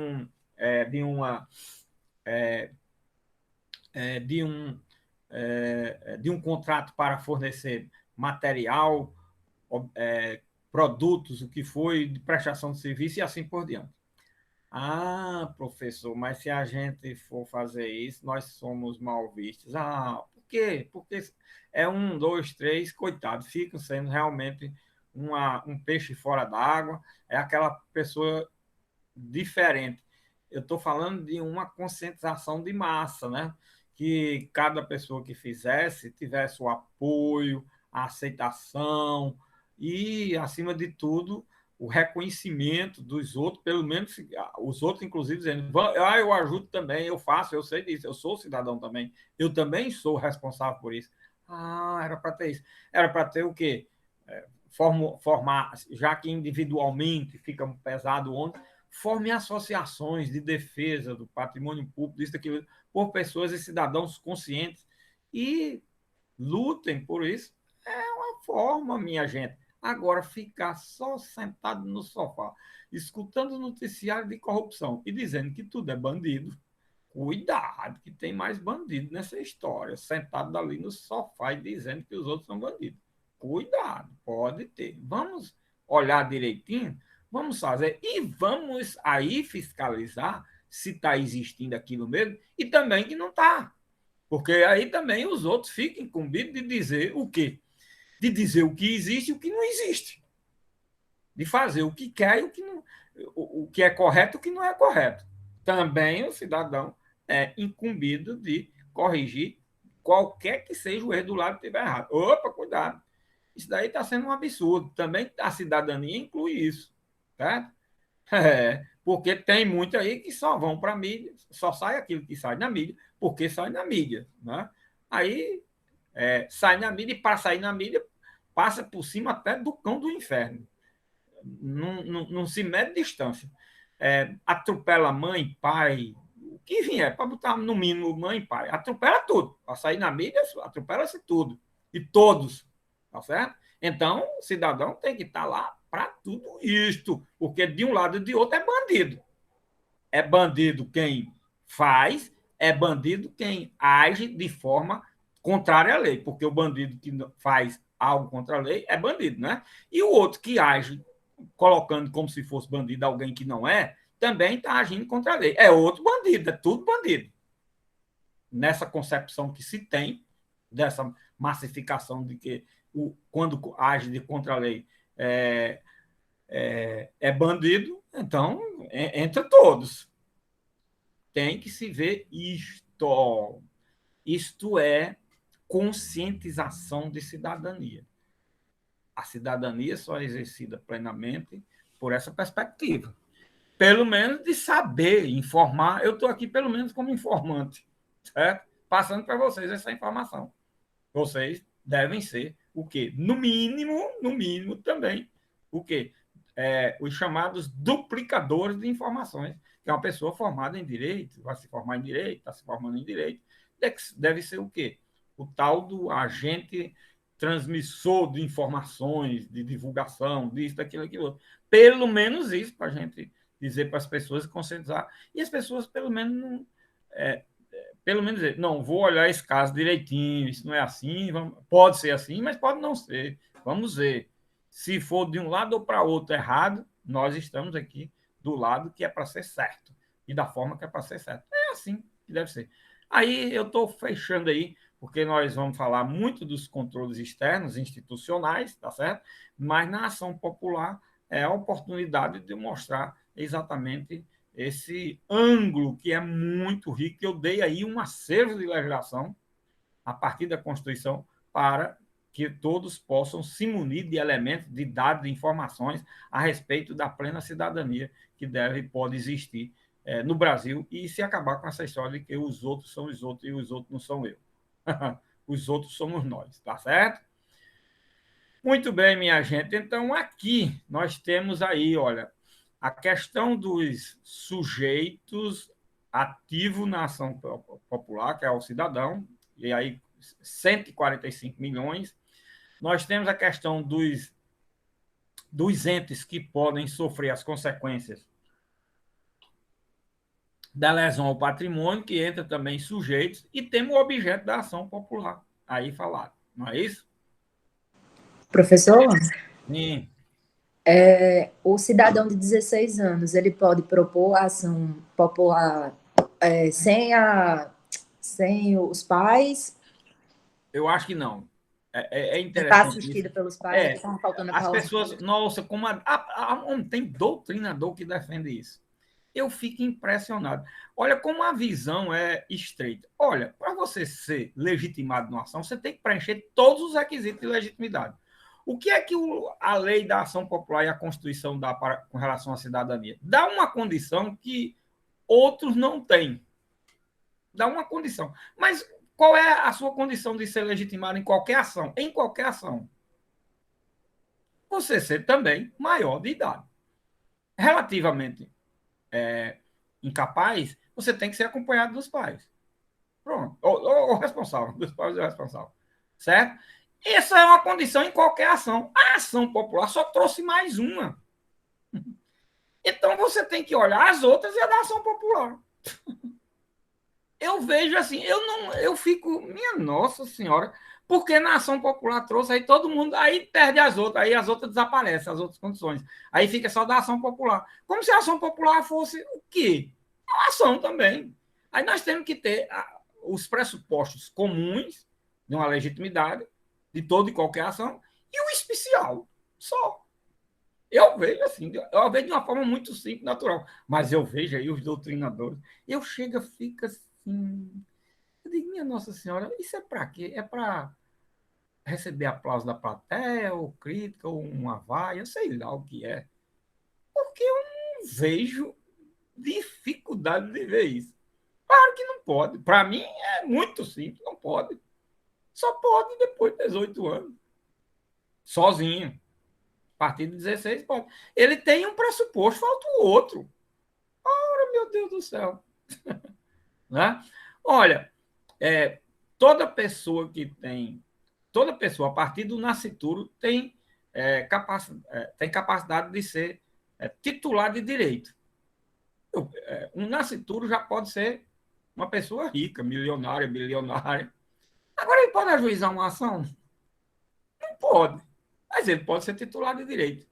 uma é, de um de um contrato para fornecer material, produtos, o que foi de prestação de serviço e assim por diante. Ah, professor, mas se a gente for fazer isso, nós somos mal vistos. Ah, por quê? Porque é um, dois, três, coitado, ficam sendo realmente um peixe fora d'água, é aquela pessoa diferente. Eu estou falando de uma conscientização de massa, né? Que cada pessoa que fizesse tivesse o apoio, a aceitação e, acima de tudo, o reconhecimento dos outros, pelo menos os outros, inclusive, dizendo: ah, eu ajudo também, eu faço, eu sei disso, eu sou cidadão também, eu também sou responsável por isso. Ah, era para ter isso. Era para ter o quê? Formar, já que individualmente fica pesado ontem, forme associações de defesa do patrimônio público, isso, daquilo, por pessoas e cidadãos conscientes e lutem por isso. É uma forma, minha gente. Agora, ficar só sentado no sofá, escutando o noticiário de corrupção e dizendo que tudo é bandido, cuidado, que tem mais bandido nessa história, sentado ali no sofá e dizendo que os outros são bandidos. Cuidado, pode ter. Vamos olhar direitinho, vamos fazer e vamos aí fiscalizar se está existindo aquilo mesmo e também que não está. Porque aí também os outros ficam incumbidos de dizer o quê? De dizer o que existe e o que não existe. De fazer o que quer e o que não, o que é correto e o que não é correto. Também o cidadão é incumbido de corrigir qualquer que seja o erro do lado que estiver errado. Opa, cuidado. Isso daí está sendo um absurdo. Também a cidadania inclui isso. Certo? Porque tem muito aí que só vão para a mídia, só sai aquilo que sai na mídia, porque sai na mídia. Né? Aí sai na mídia e para sair na mídia passa por cima até do cão do inferno. Não se mede distância. Atropela mãe, pai, o que vier, para botar no mínimo mãe e pai. Atropela tudo. Para sair na mídia, atropela-se tudo. E todos. Tá certo? Então, o cidadão tem que estar lá para tudo isto. Porque de um lado e de outro é bandido. É bandido quem faz, é bandido quem age de forma contrária à lei. Porque o bandido que faz algo contra a lei é bandido, né? E o outro que age colocando como se fosse bandido alguém que não é, também está agindo contra a lei. É outro bandido, é tudo bandido. Nessa concepção que se tem, dessa massificação de que quando age de contra a lei é bandido, então entra todos. Tem que se ver isto. Isto é conscientização de cidadania. A cidadania só é exercida plenamente por essa perspectiva. Pelo menos de saber informar. Eu estou aqui pelo menos como informante, certo? Passando para vocês essa informação. Vocês devem ser o quê? No mínimo também, o quê? Os chamados duplicadores de informações, que é uma pessoa formada em direito, vai se formar em direito, está se formando em direito, deve ser o quê? O tal do agente transmissor de informações, de divulgação, disso, daquilo, aquilo outro. Pelo menos isso, para a gente dizer para as pessoas e conscientizar. E as pessoas, pelo menos, não, pelo menos dizer, não, vou olhar esse caso direitinho, isso não é assim, pode ser assim, mas pode não ser. Vamos ver. Se for de um lado ou para outro errado, nós estamos aqui do lado que é para ser certo e da forma que é para ser certo. É assim que deve ser. Aí eu estou fechando aí, porque nós vamos falar muito dos controles externos, institucionais, tá certo? Mas na ação popular é a oportunidade de mostrar exatamente esse ângulo que é muito rico, que eu dei aí um acervo de legislação a partir da Constituição para que todos possam se munir de elementos, de dados, de informações a respeito da plena cidadania que deve e pode existir no Brasil e se acabar com essa história de que os outros são os outros e os outros não são eu. Os outros somos nós, tá certo? Muito bem, minha gente. Então, aqui nós temos aí, olha, a questão dos sujeitos ativos na ação popular, que é o cidadão, e aí 145 milhões. Nós temos a questão dos dos entes que podem sofrer as consequências da lesão ao patrimônio, que entra também sujeitos, e temos o objeto da ação popular, aí falado, não é isso? Professor, Sim. o cidadão de 16 anos, ele pode propor a ação popular sem os pais? Eu acho que não. É Está interessante isso. assistido pelos pais? É que É, estava faltando a as palavra. pessoas, nossa, como tem doutrinador que defende isso. Eu fico impressionado. Olha como a visão é estreita. Olha, para você ser legitimado numa ação, você tem que preencher todos os requisitos de legitimidade. O que é que a lei da ação popular e a Constituição dá com relação à cidadania? Dá uma condição que outros não têm. Dá uma condição. Mas qual é a sua condição de ser legitimado em qualquer ação? Em qualquer ação. Você ser também maior de idade. Relativamente incapaz, você tem que ser acompanhado dos pais. Pronto. Ou responsável, dos pais é responsável. Certo? Essa é uma condição em qualquer ação. A ação popular só trouxe mais uma. Então você tem que olhar as outras e a da ação popular. Eu vejo assim, eu fico, minha Nossa Senhora, porque na ação popular trouxe aí todo mundo, aí perde as outras, aí as outras desaparecem, as outras condições. Aí fica só da ação popular. Como se a ação popular fosse o quê? Uma ação também. Aí nós temos que ter os pressupostos comuns de uma legitimidade de toda e qualquer ação e o especial. Só. Eu vejo assim, eu vejo de uma forma muito simples, natural. Mas eu vejo aí os doutrinadores, eu chego, fica assim. Eu digo, minha Nossa Senhora, isso é para quê? É para receber aplauso da plateia, ou crítica, ou uma vaia, sei lá o que é. Porque eu não vejo dificuldade de ver isso. Claro que não pode. Para mim é muito simples, não pode. Só pode depois de 18 anos. Sozinho. A partir de 16 pode. Ele tem um pressuposto, falta o outro. Ora, meu Deus do céu. Né? Olha, toda pessoa que tem toda pessoa, a partir do nascituro, tem capacidade de ser titular de direito. Um nascituro já pode ser uma pessoa rica, milionária, bilionária. Agora, ele pode ajuizar uma ação? Não pode. Mas ele pode ser titular de direito.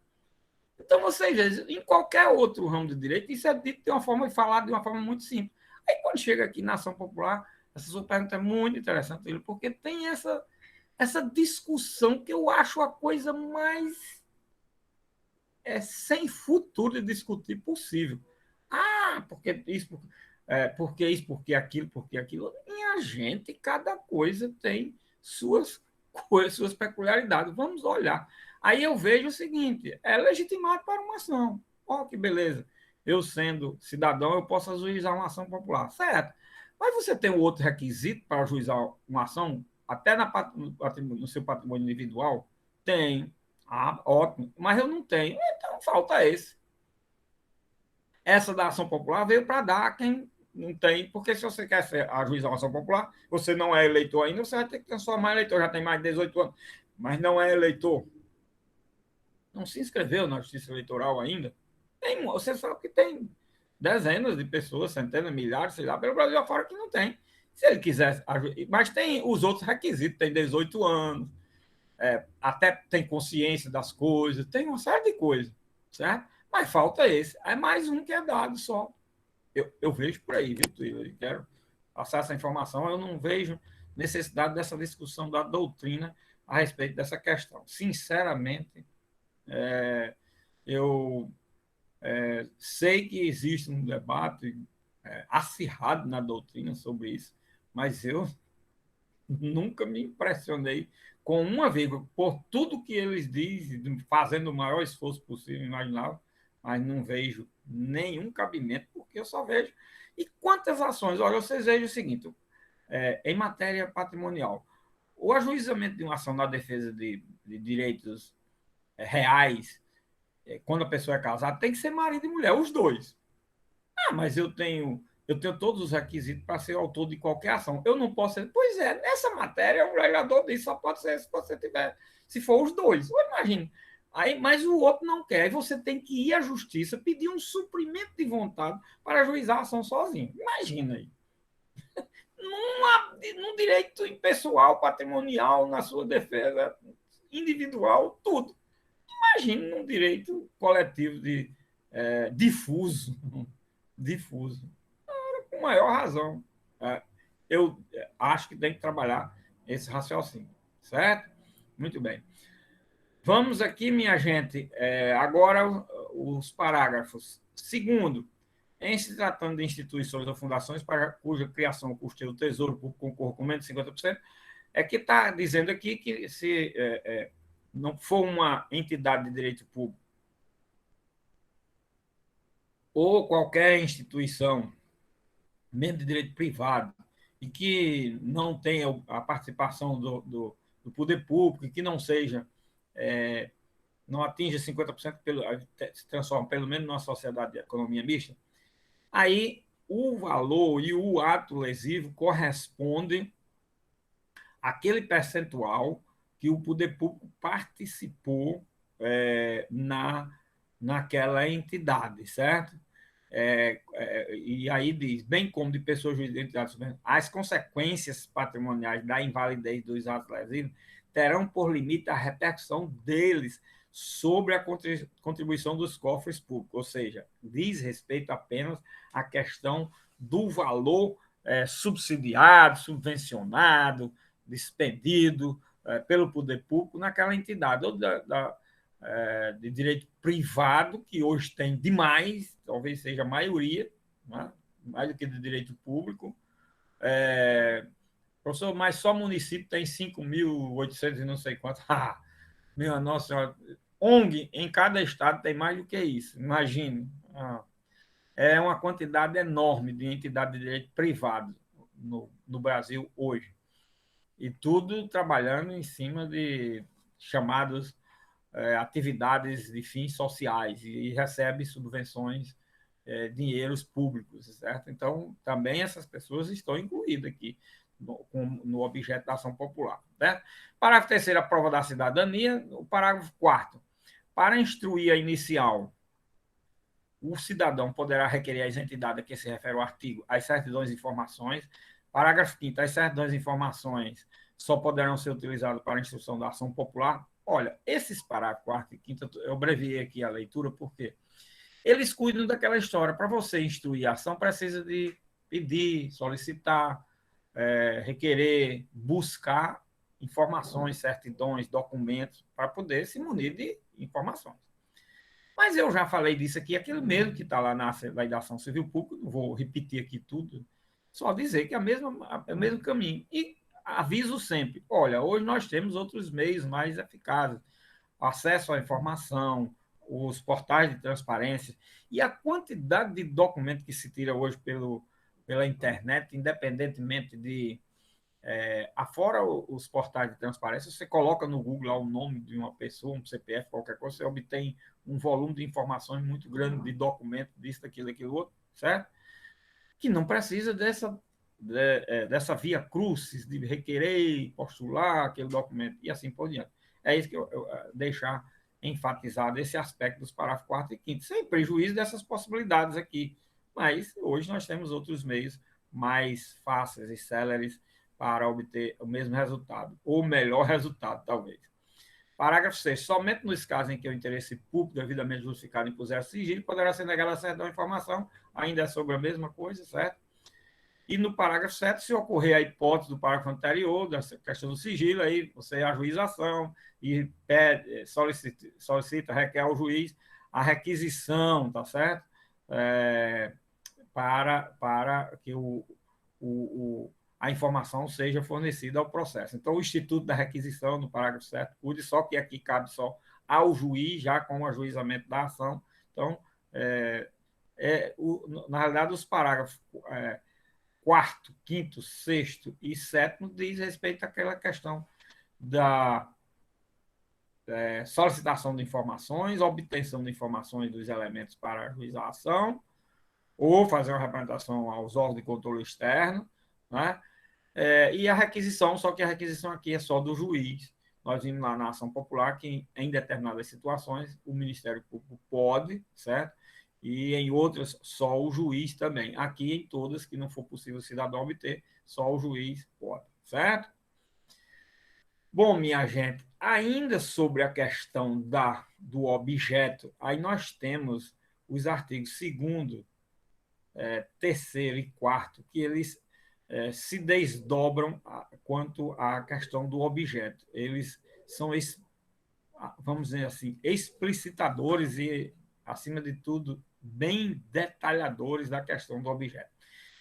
Então, vocês veem, em qualquer outro ramo de direito, isso é dito de uma forma e falado de uma forma muito simples. Aí, quando chega aqui na ação popular, essa sua pergunta é muito interessante, porque tem essa discussão que eu acho a coisa mais sem futuro de discutir possível. Ah, porque isso, porque aquilo, porque aquilo. E a gente, cada coisa tem suas peculiaridades. Vamos olhar. Aí eu vejo o seguinte: é legitimado para uma ação. Ó, que beleza. Eu, sendo cidadão, eu posso ajuizar uma ação popular. Certo. Mas você tem um outro requisito para ajuizar uma ação, até no seu patrimônio individual? Tem. Ah, ótimo. Mas eu não tenho. Então falta esse. Essa da ação popular veio para dar a quem não tem, porque se você quer ajuizar uma ação popular, você não é eleitor ainda, você vai ter que transformar em eleitor, já tem mais de 18 anos, mas não é eleitor. Não se inscreveu na justiça eleitoral ainda. Você sabe que tem dezenas de pessoas, centenas, milhares, sei lá, pelo Brasil afora que não tem. Se ele quiser, mas tem os outros requisitos, tem 18 anos, até tem consciência das coisas, tem uma série de coisas, certo? Mas falta esse. É mais um que é dado só. Eu vejo por aí, viu, Twitter? Eu quero passar essa informação. Eu não vejo necessidade dessa discussão da doutrina a respeito dessa questão. Sinceramente, eu sei que existe um debate acirrado na doutrina sobre isso, mas eu nunca me impressionei com uma vírgula, por tudo que eles dizem, fazendo o maior esforço possível, imaginável, mas não vejo nenhum cabimento, porque eu só vejo. E quantas ações? Olha, vocês vejam o seguinte: em matéria patrimonial, o ajuizamento de uma ação na defesa de direitos reais, quando a pessoa é casada, tem que ser marido e mulher, os dois. Ah, mas eu tenho todos os requisitos para ser autor de qualquer ação. Eu não posso ser. Pois é, nessa matéria, o legislador diz só pode ser se você tiver, se for os dois. Eu imagino. Aí, mas o outro não quer. Aí você tem que ir à justiça pedir um suprimento de vontade para ajuizar a ação sozinho. Imagina aí. Num direito pessoal, patrimonial, na sua defesa individual, tudo. Imagine num direito coletivo difuso. Difuso. Com maior razão. Eu acho que tem que trabalhar esse raciocínio. Certo? Muito bem. Vamos aqui, minha gente, agora os parágrafos. Segundo, em se tratando de instituições ou fundações para cuja criação custeia o Tesouro Público concorra com menos de 50%, é que está dizendo aqui que se não for uma entidade de direito público ou qualquer instituição, mesmo de direito privado, e que não tenha a participação do poder público, e que não seja não atinge 50%, se transforma pelo menos numa sociedade de economia mista, aí o valor e o ato lesivo correspondem àquele percentual que o poder público participou naquela entidade, certo? E aí diz, bem como de pessoas jurídicas, as consequências patrimoniais da invalidez dos atos lesivos terão por limite a repercussão deles sobre a contribuição dos cofres públicos, ou seja, diz respeito apenas à questão do valor subsidiado, subvencionado, despendido pelo poder público naquela entidade, ou de direito privado, que hoje tem demais, talvez seja a maioria, né? Mais do que de direito público. Professor, mas só município tem 5.800 e não sei quanto. Ah, minha nossa senhora, ONG em cada estado tem mais do que isso, imagine. É uma quantidade enorme de entidade de direito privado no Brasil hoje. E tudo trabalhando em cima de chamados atividades de fins sociais e recebe subvenções, dinheiros públicos, certo? Então, também essas pessoas estão incluídas aqui no objeto da ação popular. Certo? Parágrafo 3º, a prova da cidadania. O parágrafo 4º, para instruir a inicial, o cidadão poderá requerer às entidades a que se refere o artigo as certidões e informações. Parágrafo 5º, as certidões e informações só poderão ser utilizadas para a instrução da ação popular. Olha, esses parágrafos 4º e 5º, eu abreviei aqui a leitura, porque eles cuidam daquela história. Para você instruir a ação, precisa de pedir, solicitar, requerer, buscar informações, certidões, documentos, para poder se munir de informações. Mas eu já falei disso aqui, aquilo mesmo que está lá na lei da ação civil pública, não vou repetir aqui tudo, só dizer que é o mesmo caminho. E aviso sempre, olha, hoje nós temos outros meios mais eficazes, acesso à informação, os portais de transparência, e a quantidade de documento que se tira hoje pela internet, independentemente de afora os portais de transparência, você coloca no Google lá o nome de uma pessoa, um CPF, qualquer coisa, você obtém um volume de informações muito grande, de documentos, disso, daquilo, outro, certo? Que não precisa dessa via crucis de requerer, postular aquele documento e assim por diante. É isso que eu deixar enfatizado, esse aspecto dos parágrafos 4º e 5º, sem prejuízo dessas possibilidades aqui. Mas hoje nós temos outros meios mais fáceis e céleres para obter o mesmo resultado, ou melhor resultado, talvez. Parágrafo 6º. Somente nos casos em que o interesse público devidamente justificado impuser sigilo, poderá ser negada a certa informação, ainda é sobre a mesma coisa, certo? E no parágrafo 7º, se ocorrer a hipótese do parágrafo anterior, da questão do sigilo, aí você ajuiza a ação e solicita, requer ao juiz a requisição, tá certo? Para que a informação seja fornecida ao processo. Então, o Instituto da Requisição, no parágrafo 7º, cuide, só que aqui cabe só ao juiz, já com o ajuizamento da ação. Então, na realidade, os parágrafos 4º, 5º, 6º e 7º diz respeito àquela questão da solicitação de informações, obtenção de informações dos elementos para ajuizar a ação, ou fazer uma representação aos órgãos de controle externo, né? E a requisição, só que a requisição aqui é só do juiz, nós vimos lá na ação popular que em determinadas situações o Ministério Público pode, certo? E em outras só o juiz também. Aqui em todas que não for possível o cidadão obter, só o juiz pode, certo? Bom, minha gente, ainda sobre a questão do objeto, aí nós temos os artigos 2º, 3º e 4º, que eles se desdobram quanto à questão do objeto. Eles são, vamos dizer assim, explicitadores e, acima de tudo, bem detalhadores da questão do objeto.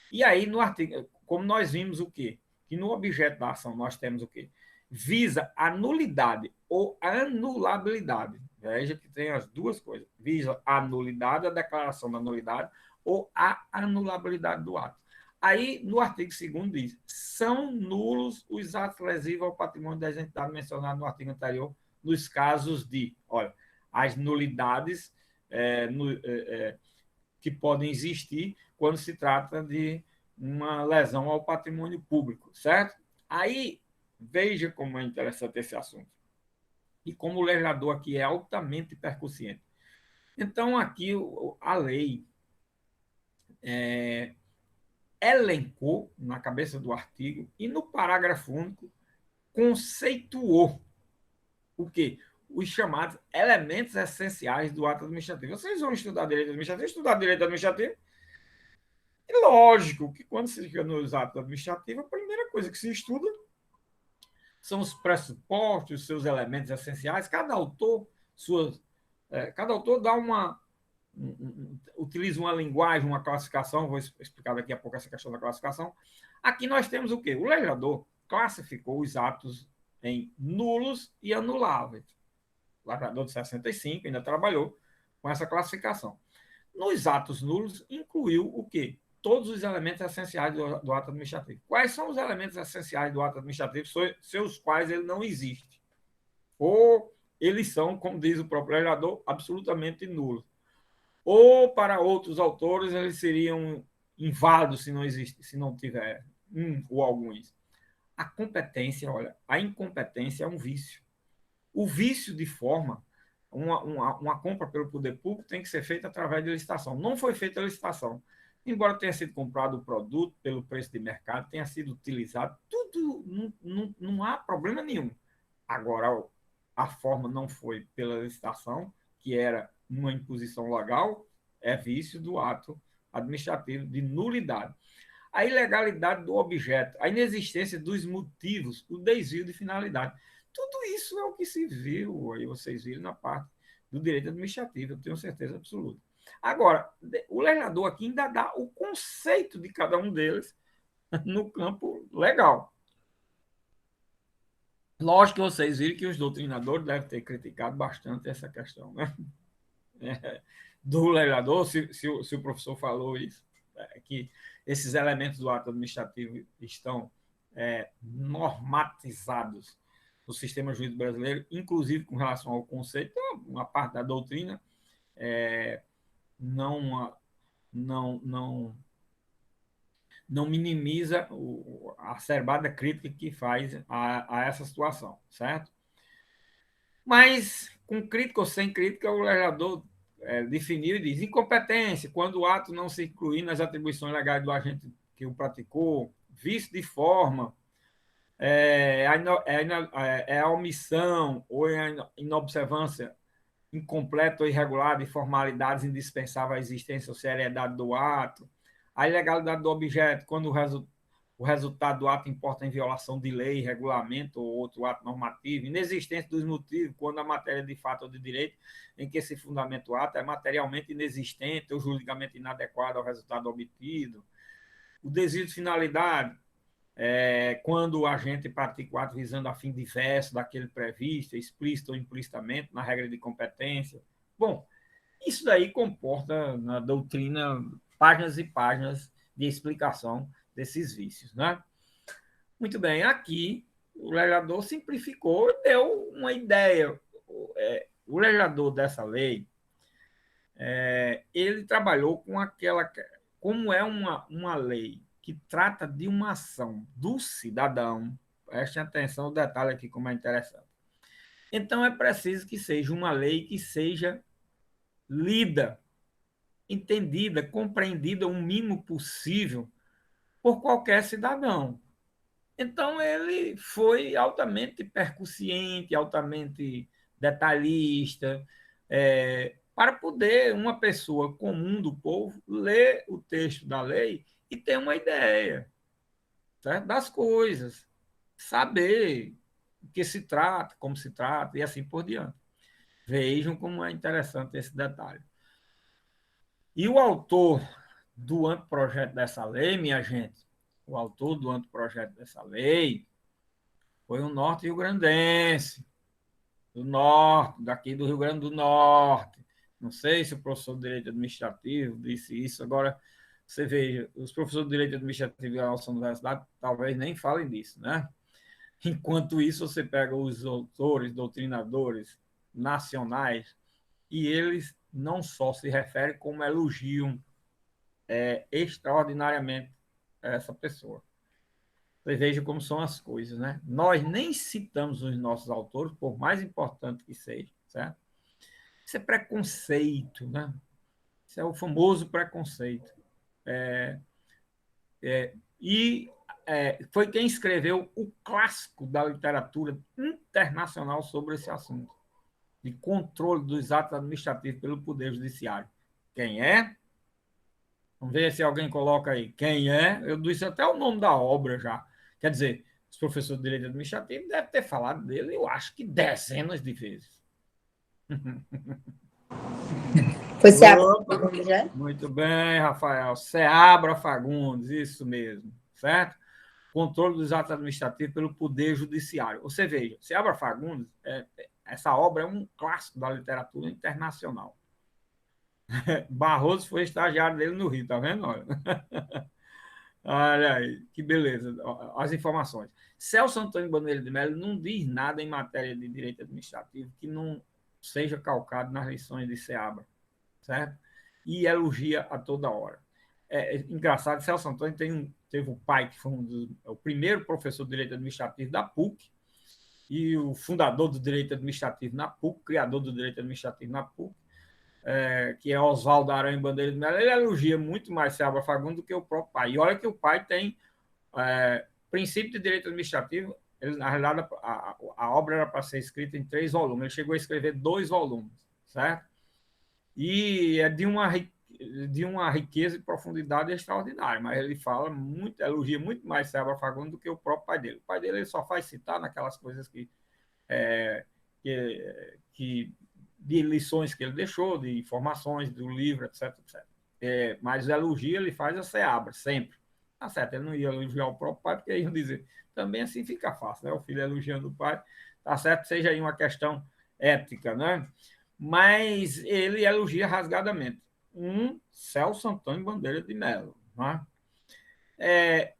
E aí, no artigo, como nós vimos o quê? Que no objeto da ação nós temos o quê? Visa a nulidade ou anulabilidade. Veja que tem as duas coisas. Visa a nulidade, a declaração da nulidade ou a anulabilidade do ato. Aí, no artigo 2º diz, são nulos os atos lesivos ao patrimônio das entidades mencionados no artigo anterior, nos casos de, olha, as nulidades que podem existir quando se trata de uma lesão ao patrimônio público, certo? Aí, veja como é interessante esse assunto. E como o legislador aqui é altamente percussiente. Então, aqui a lei elencou na cabeça do artigo e no parágrafo único conceituou o quê? Os chamados elementos essenciais do ato administrativo. Vocês vão estudar direito administrativo? Estudar direito administrativo? E lógico que quando se chega nos atos administrativos, a primeira coisa que se estuda são os pressupostos, seus elementos essenciais. Cada autor dá utiliza uma linguagem, uma classificação, vou explicar daqui a pouco essa questão da classificação. Aqui nós temos o quê? O legislador classificou os atos em nulos e anuláveis. O legislador de 65 ainda trabalhou com essa classificação. Nos atos nulos, incluiu o quê? Todos os elementos essenciais do ato administrativo. Quais são os elementos essenciais do ato administrativo, seus quais ele não existe? Ou eles são, como diz o próprio legislador, absolutamente nulos. Ou, para outros autores, eles seriam inválidos se não existe, se não tiver ou alguns. A competência, olha, a incompetência é um vício. O vício de forma, uma compra pelo poder público tem que ser feita através de licitação. Não foi feita a licitação. Embora tenha sido comprado o produto pelo preço de mercado, tenha sido utilizado, tudo, não há problema nenhum. Agora, a forma não foi pela licitação, que era uma imposição legal, é vício do ato administrativo de nulidade. A ilegalidade do objeto, a inexistência dos motivos, o desvio de finalidade. Tudo isso é o que se viu, aí vocês viram na parte do direito administrativo, eu tenho certeza absoluta. Agora, o legislador aqui ainda dá o conceito de cada um deles no campo legal. Lógico que vocês viram que os doutrinadores devem ter criticado bastante essa questão, né? Do legislador, se o professor falou isso, que esses elementos do ato administrativo estão normatizados no sistema jurídico brasileiro, inclusive com relação ao conceito, uma parte da doutrina não minimiza a acerbada crítica que faz a essa situação, certo? Mas, com crítica ou sem crítica, o legislador definiu e diz incompetência, quando o ato não se incluir nas atribuições legais do agente que o praticou, vício de forma, a omissão ou a inobservância incompleta ou irregular de formalidades indispensáveis à existência ou seriedade do ato, a ilegalidade do objeto, quando o resultado do ato importa em violação de lei, regulamento ou outro ato normativo, inexistência dos motivos, quando a matéria de fato ou de direito em que se fundamenta o ato é materialmente inexistente ou juridicamente inadequada ao resultado obtido, o desvio de finalidade, quando o agente pratica o ato visando a fim diverso daquele previsto, explícito ou implicitamente, na regra de competência. Bom, isso daí comporta na doutrina páginas e páginas de explicação desses vícios, né? Muito bem, aqui o legislador simplificou e deu uma ideia. O legislador dessa lei, ele trabalhou com aquela... Como é uma lei que trata de uma ação do cidadão, preste atenção no detalhe aqui como é interessante. Então, é preciso que seja uma lei que seja lida, entendida, compreendida o mínimo possível por qualquer cidadão. Então, ele foi altamente percussiente, altamente detalhista, para poder uma pessoa comum do povo ler o texto da lei e ter uma ideia, certo? Das coisas, saber o que se trata, como se trata e assim por diante. Vejam como é interessante esse detalhe. E o autor do anteprojeto dessa lei, minha gente, o autor do anteprojeto dessa lei foi um norte-riograndense, do norte, daqui do Rio Grande do Norte. Não sei se o professor de Direito Administrativo disse isso. Agora, você veja, os professores de Direito Administrativo da nossa universidade talvez nem falem disso, né? Enquanto isso, você pega os autores, doutrinadores nacionais, e eles não só se referem, como elogiam extraordinariamente essa pessoa. Você veja como são as coisas, né? Nós nem citamos os nossos autores, por mais importante que seja, certo? Isso é preconceito, né? Isso é o famoso preconceito. E foi quem escreveu o clássico da literatura internacional sobre esse assunto, de controle dos atos administrativos pelo Poder Judiciário. Quem é? Vamos ver se alguém coloca aí. Quem é? Eu disse até o nome da obra já. Quer dizer, os professores de Direito Administrativo devem ter falado dele, eu acho que dezenas de vezes. Foi Seabra Opa, Fagundes, já? muito bem, Rafael. Seabra Fagundes, isso mesmo, certo? Controle dos atos administrativos pelo Poder Judiciário. Você veja, Seabra Fagundes, essa obra é um clássico da literatura internacional. Barroso foi estagiário dele no Rio, tá vendo? Olha. Olha aí, que beleza, as informações. Celso Antônio Bandeira de Mello não diz nada em matéria de direito administrativo que não seja calcado nas lições de Seabra, certo? E elogia a toda hora. É engraçado, Celso Antônio teve um pai que foi o primeiro professor de direito administrativo da PUC e o fundador do direito administrativo na PUC, criador do direito administrativo na PUC, que é Oswaldo Aranha Bandeira de Mello. Ele elogia muito mais Seabra Fagundes do que o próprio pai. E olha que o pai tem princípio de direito administrativo. Ele, na realidade, a obra era para ser escrita em 3 volumes. Ele chegou a escrever 2 volumes, certo? E é de uma riqueza e profundidade extraordinária, mas ele fala muito, elogia muito mais Seabra Fagundes do que o próprio pai dele. O pai dele ele só faz citar naquelas coisas é, que de lições que ele deixou, de informações do livro, etc, etc. Mas o elogio ele faz a Seabra, sempre. Tá certo, ele não ia elogiar o próprio pai, porque aí iam dizer, também assim fica fácil, né? O filho elogiando o pai, tá certo, seja aí uma questão ética, né? Mas ele elogia rasgadamente Celso Antônio Bandeira de Mello, né?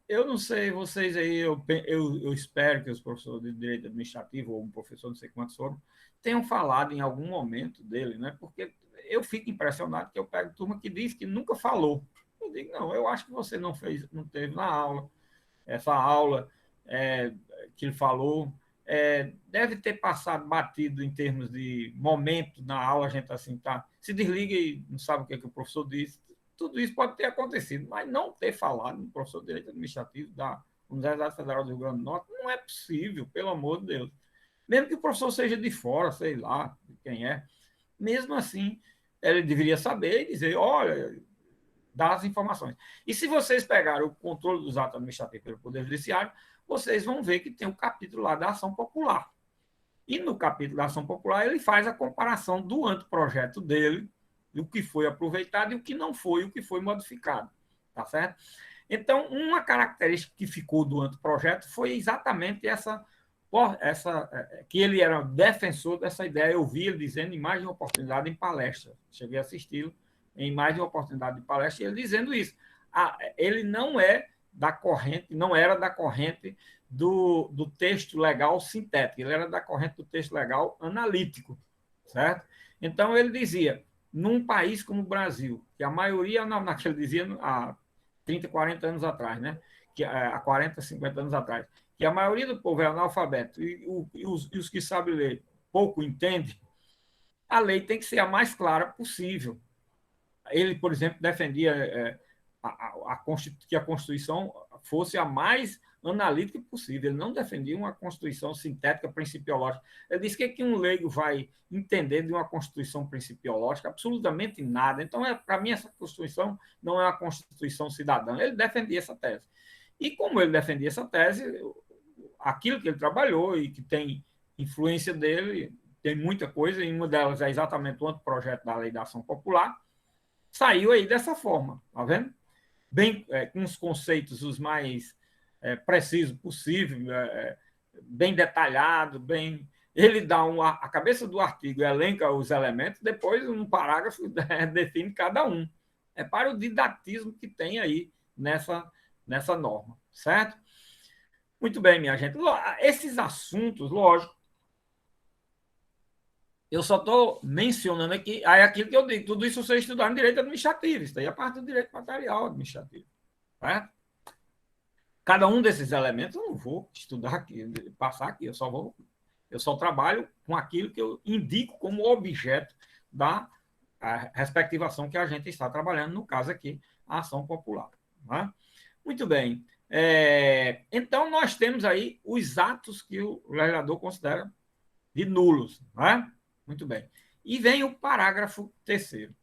Eu não sei, vocês aí, eu espero que os professores de direito administrativo, ou um professor, não sei quantos foram, tenham falado em algum momento dele, né? Porque eu fico impressionado que eu pego turma que diz que nunca falou. Eu digo, não, eu acho que você não fez, não teve na aula. Essa aula é, que ele falou deve ter passado batido em termos de momento na aula, a gente assim tá, se desliga e não sabe o que, é que o professor disse. Tudo isso pode ter acontecido, mas não ter falado no professor de Direito Administrativo da Universidade Federal do Rio Grande do Norte não é possível, pelo amor de Deus. Mesmo que o professor seja de fora, sei lá quem é, mesmo assim, ele deveria saber e dizer, olha, dar as informações. E se vocês pegarem o controle dos atos administrativos pelo Poder Judiciário, vocês vão ver que tem um capítulo lá da ação popular. E no capítulo da ação popular, ele faz a comparação do anteprojeto dele, do que foi aproveitado e o que não foi, o que foi modificado. Tá certo? Então, uma característica que ficou do anteprojeto foi exatamente essa que ele era defensor dessa ideia. Eu vi ele dizendo em mais de uma oportunidade em palestra. Cheguei a assisti-lo em mais de uma oportunidade de palestra, e ele dizendo isso. Ele não é da corrente, não era da corrente do texto legal sintético, ele era da corrente do texto legal analítico, certo? Então, ele dizia, num país como o Brasil, que a maioria, naquele dizia há 30, 40 anos atrás, né? Há 40, 50 anos atrás, que a maioria do povo é analfabeto, e os que sabem ler pouco entende, a lei tem que ser a mais clara possível. Ele, por exemplo, defendia que a Constituição fosse a mais analítica possível. Ele não defendia uma Constituição sintética principiológica. Ele disse que um leigo vai entender de uma Constituição principiológica? Absolutamente nada. Então, para mim, essa Constituição não é uma Constituição cidadã. Ele defendia essa tese. E como ele defendia essa tese, aquilo que ele trabalhou e que tem influência dele, tem muita coisa, e uma delas é exatamente o anteprojeto da Lei da Ação Popular, saiu aí dessa forma, tá vendo? Bem, com os conceitos os mais precisos possível, bem detalhado, bem. Ele dá a cabeça do artigo, elenca os elementos, depois, um parágrafo, define cada um. É para o didatismo que tem aí nessa norma, certo? Muito bem, minha gente. Esses assuntos, lógico, eu só estou mencionando aqui, aí aquilo que eu digo, tudo isso você estudar em direito administrativo, isso aí é parte do direito material administrativo. Certo? Cada um desses elementos eu não vou estudar aqui, passar aqui, eu só trabalho com aquilo que eu indico como objeto da respectiva ação que a gente está trabalhando, no caso aqui, a ação popular. Né? Muito bem. Então, nós temos aí os atos que o legislador considera de nulos. Né? Muito bem. E vem o parágrafo 3º,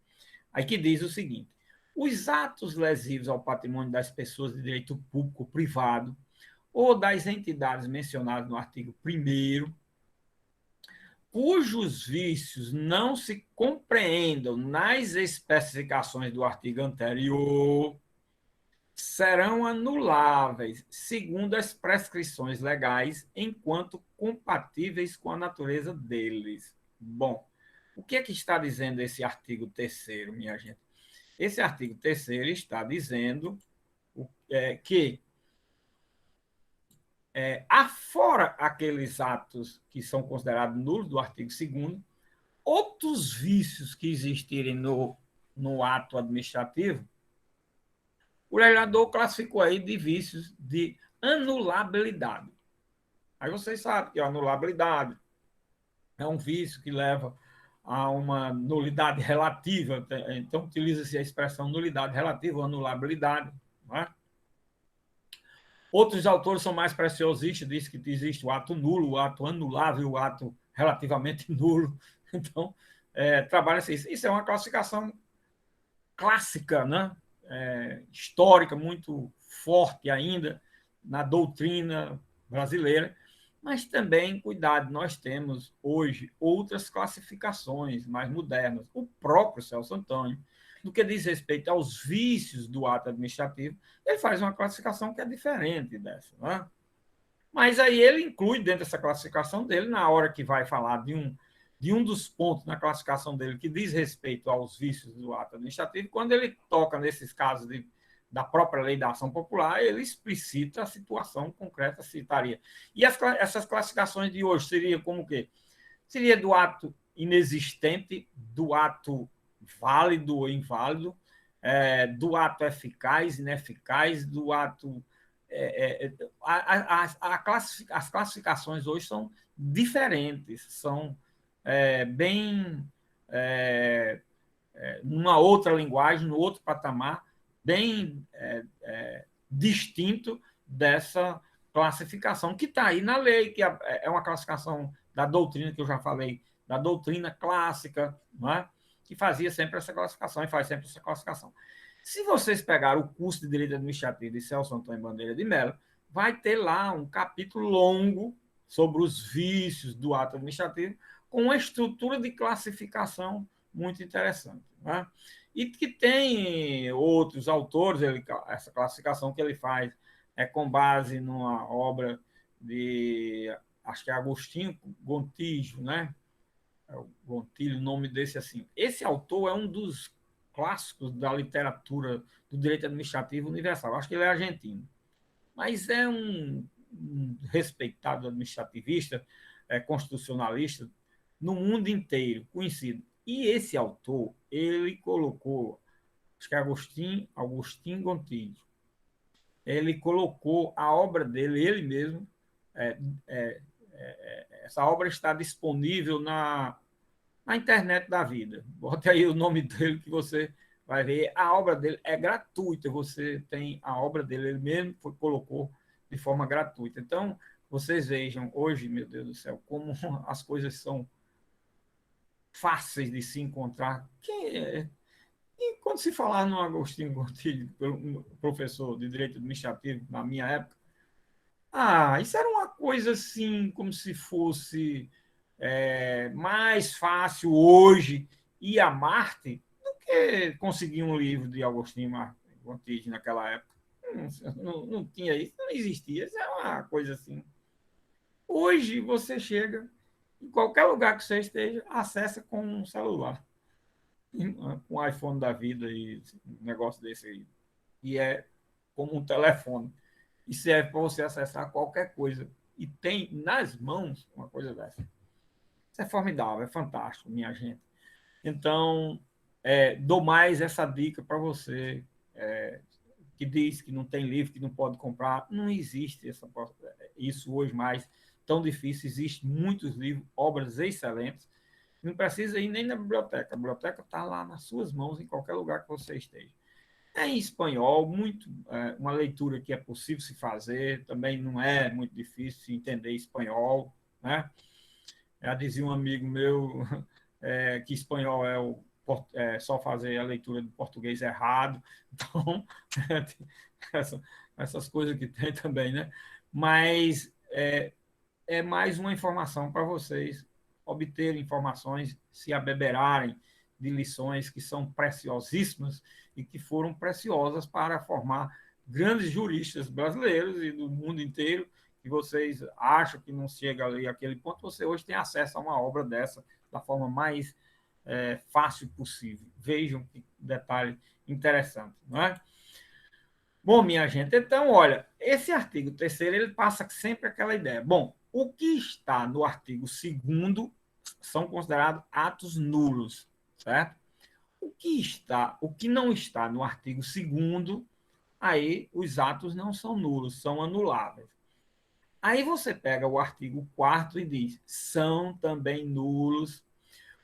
aí que diz o seguinte: os atos lesivos ao patrimônio das pessoas de direito público ou privado ou das entidades mencionadas no artigo 1º, cujos vícios não se compreendam nas especificações do artigo anterior, serão anuláveis segundo as prescrições legais, enquanto compatíveis com a natureza deles. Bom, o que é que está dizendo esse artigo 3º, minha gente? Esse artigo 3º está dizendo que, afora aqueles atos que são considerados nulos do artigo 2º, outros vícios que existirem no ato administrativo, o legislador classificou aí de vícios de anulabilidade. Aí vocês sabem que a anulabilidade é um vício que leva a uma nulidade relativa, então utiliza-se a expressão nulidade relativa ou anulabilidade. Não é? Outros autores são mais preciosistas, diz que existe o ato nulo, o ato anulável, o ato relativamente nulo. Então, trabalha-se isso. Isso é uma classificação clássica, né? Histórica, muito forte ainda na doutrina brasileira, mas também, cuidado, nós temos hoje outras classificações mais modernas. O próprio Celso Antônio, no que diz respeito aos vícios do ato administrativo, ele faz uma classificação que é diferente dessa. Né? Mas aí ele inclui dentro dessa classificação dele, na hora que vai falar de um dos pontos na classificação dele que diz respeito aos vícios do ato administrativo, quando ele toca nesses casos da própria lei da ação popular, ele explicita a situação concreta, citaria. E essas classificações de hoje seria como o quê? Seria do ato inexistente, do ato válido ou inválido, do ato eficaz, ineficaz, do ato. As classificações hoje são diferentes, são bem numa outra linguagem, no outro patamar, bem distinto dessa classificação que está aí na lei, que é uma classificação da doutrina que eu já falei, da doutrina clássica, não é? Que fazia sempre essa classificação e faz sempre essa classificação. Se vocês pegarem o curso de Direito Administrativo de Celso Antônio Bandeira de Mello, vai ter lá um capítulo longo sobre os vícios do ato administrativo, com uma estrutura de classificação muito interessante. Né? E que tem outros autores, essa classificação que ele faz é com base numa obra de, acho que é Agostinho Gontijo, né? Gontijo, o nome desse assim. Esse autor é um dos clássicos da literatura do direito administrativo universal. Acho que ele é argentino. Mas é um respeitado administrativista, constitucionalista, no mundo inteiro, conhecido. E esse autor, ele colocou, acho que é Agostinho Gontijo, ele colocou a obra dele, ele mesmo, essa obra está disponível na internet da vida. Bota aí o nome dele que você vai ver. A obra dele é gratuita. Você tem a obra dele, ele mesmo colocou de forma gratuita. Então, vocês vejam hoje, meu Deus do céu, como as coisas são fáceis de se encontrar. E quando se falar no Agostinho Gontijo, um professor de Direito Administrativo, na minha época, isso era uma coisa assim, como se fosse mais fácil hoje ir a Marte do que conseguir um livro de Agostinho Gontijo naquela época. Não tinha isso, não existia. Isso é uma coisa assim. Hoje você chega em qualquer lugar que você esteja, acessa com um celular, com um iPhone da vida e um negócio desse aí. E é como um telefone. E serve para você acessar qualquer coisa. E tem nas mãos uma coisa dessa. Isso é formidável, é fantástico, minha gente. Então, dou mais essa dica para você que diz que não tem livro, que não pode comprar. Não existe isso hoje mais tão difícil. Existem muitos livros, obras excelentes. Não precisa ir nem na biblioteca. A biblioteca está lá nas suas mãos, em qualquer lugar que você esteja. É em espanhol, uma leitura que é possível se fazer, também não é muito difícil se entender espanhol, né? Já dizia um amigo meu que espanhol só fazer a leitura do português errado, então, essas coisas que tem também, né? Mas é mais uma informação para vocês obterem informações, se abeberarem de lições que são preciosíssimas e que foram preciosas para formar grandes juristas brasileiros e do mundo inteiro, que vocês acham que não chega ali àquele ponto, você hoje tem acesso a uma obra dessa da forma mais fácil possível. Vejam que detalhe interessante, não é? Bom, minha gente, então, olha, esse artigo terceiro ele passa sempre aquela ideia. Bom, o que está no artigo 2º são considerados atos nulos, certo? O que não está no artigo 2º, aí os atos não são nulos, são anuláveis. Aí você pega o artigo 4º e diz: são também nulos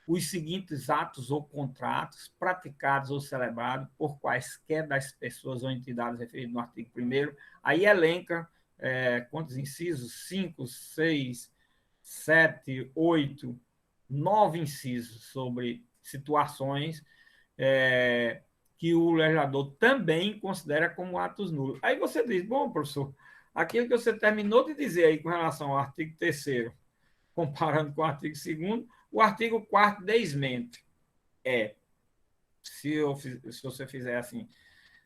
os seguintes atos ou contratos praticados ou celebrados por quaisquer das pessoas ou entidades referidas no artigo 1º. Aí elenca quantos incisos? 5, 6, 7, 8, 9 incisos sobre situações que o legislador também considera como atos nulos. Aí você diz, bom, professor, aquilo que você terminou de dizer aí com relação ao artigo 3º, comparando com o artigo 2º, o artigo 4º desmente. Se você fizer assim,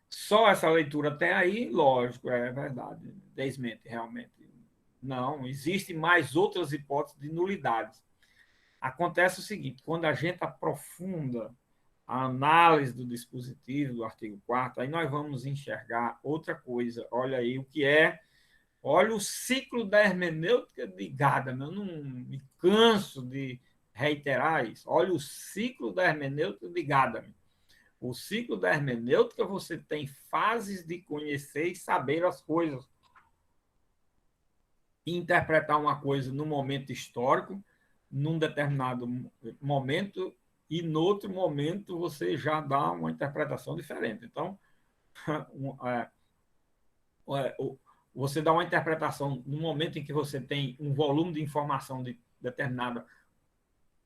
só essa leitura até aí, lógico, é verdade, desmente realmente. Não, existem mais outras hipóteses de nulidades. Acontece o seguinte, quando a gente aprofunda a análise do dispositivo do artigo 4º, aí nós vamos enxergar outra coisa. Olha aí o que é. Olha o ciclo da hermenêutica de Gadamer. Eu não me canso de reiterar isso. Olha o ciclo da hermenêutica de Gadamer. O ciclo da hermenêutica, você tem fases de conhecer e saber as coisas. Interpretar uma coisa num momento histórico, num determinado momento, e no outro momento você já dá uma interpretação diferente. Então, você dá uma interpretação no momento em que você tem um volume de informação de determinada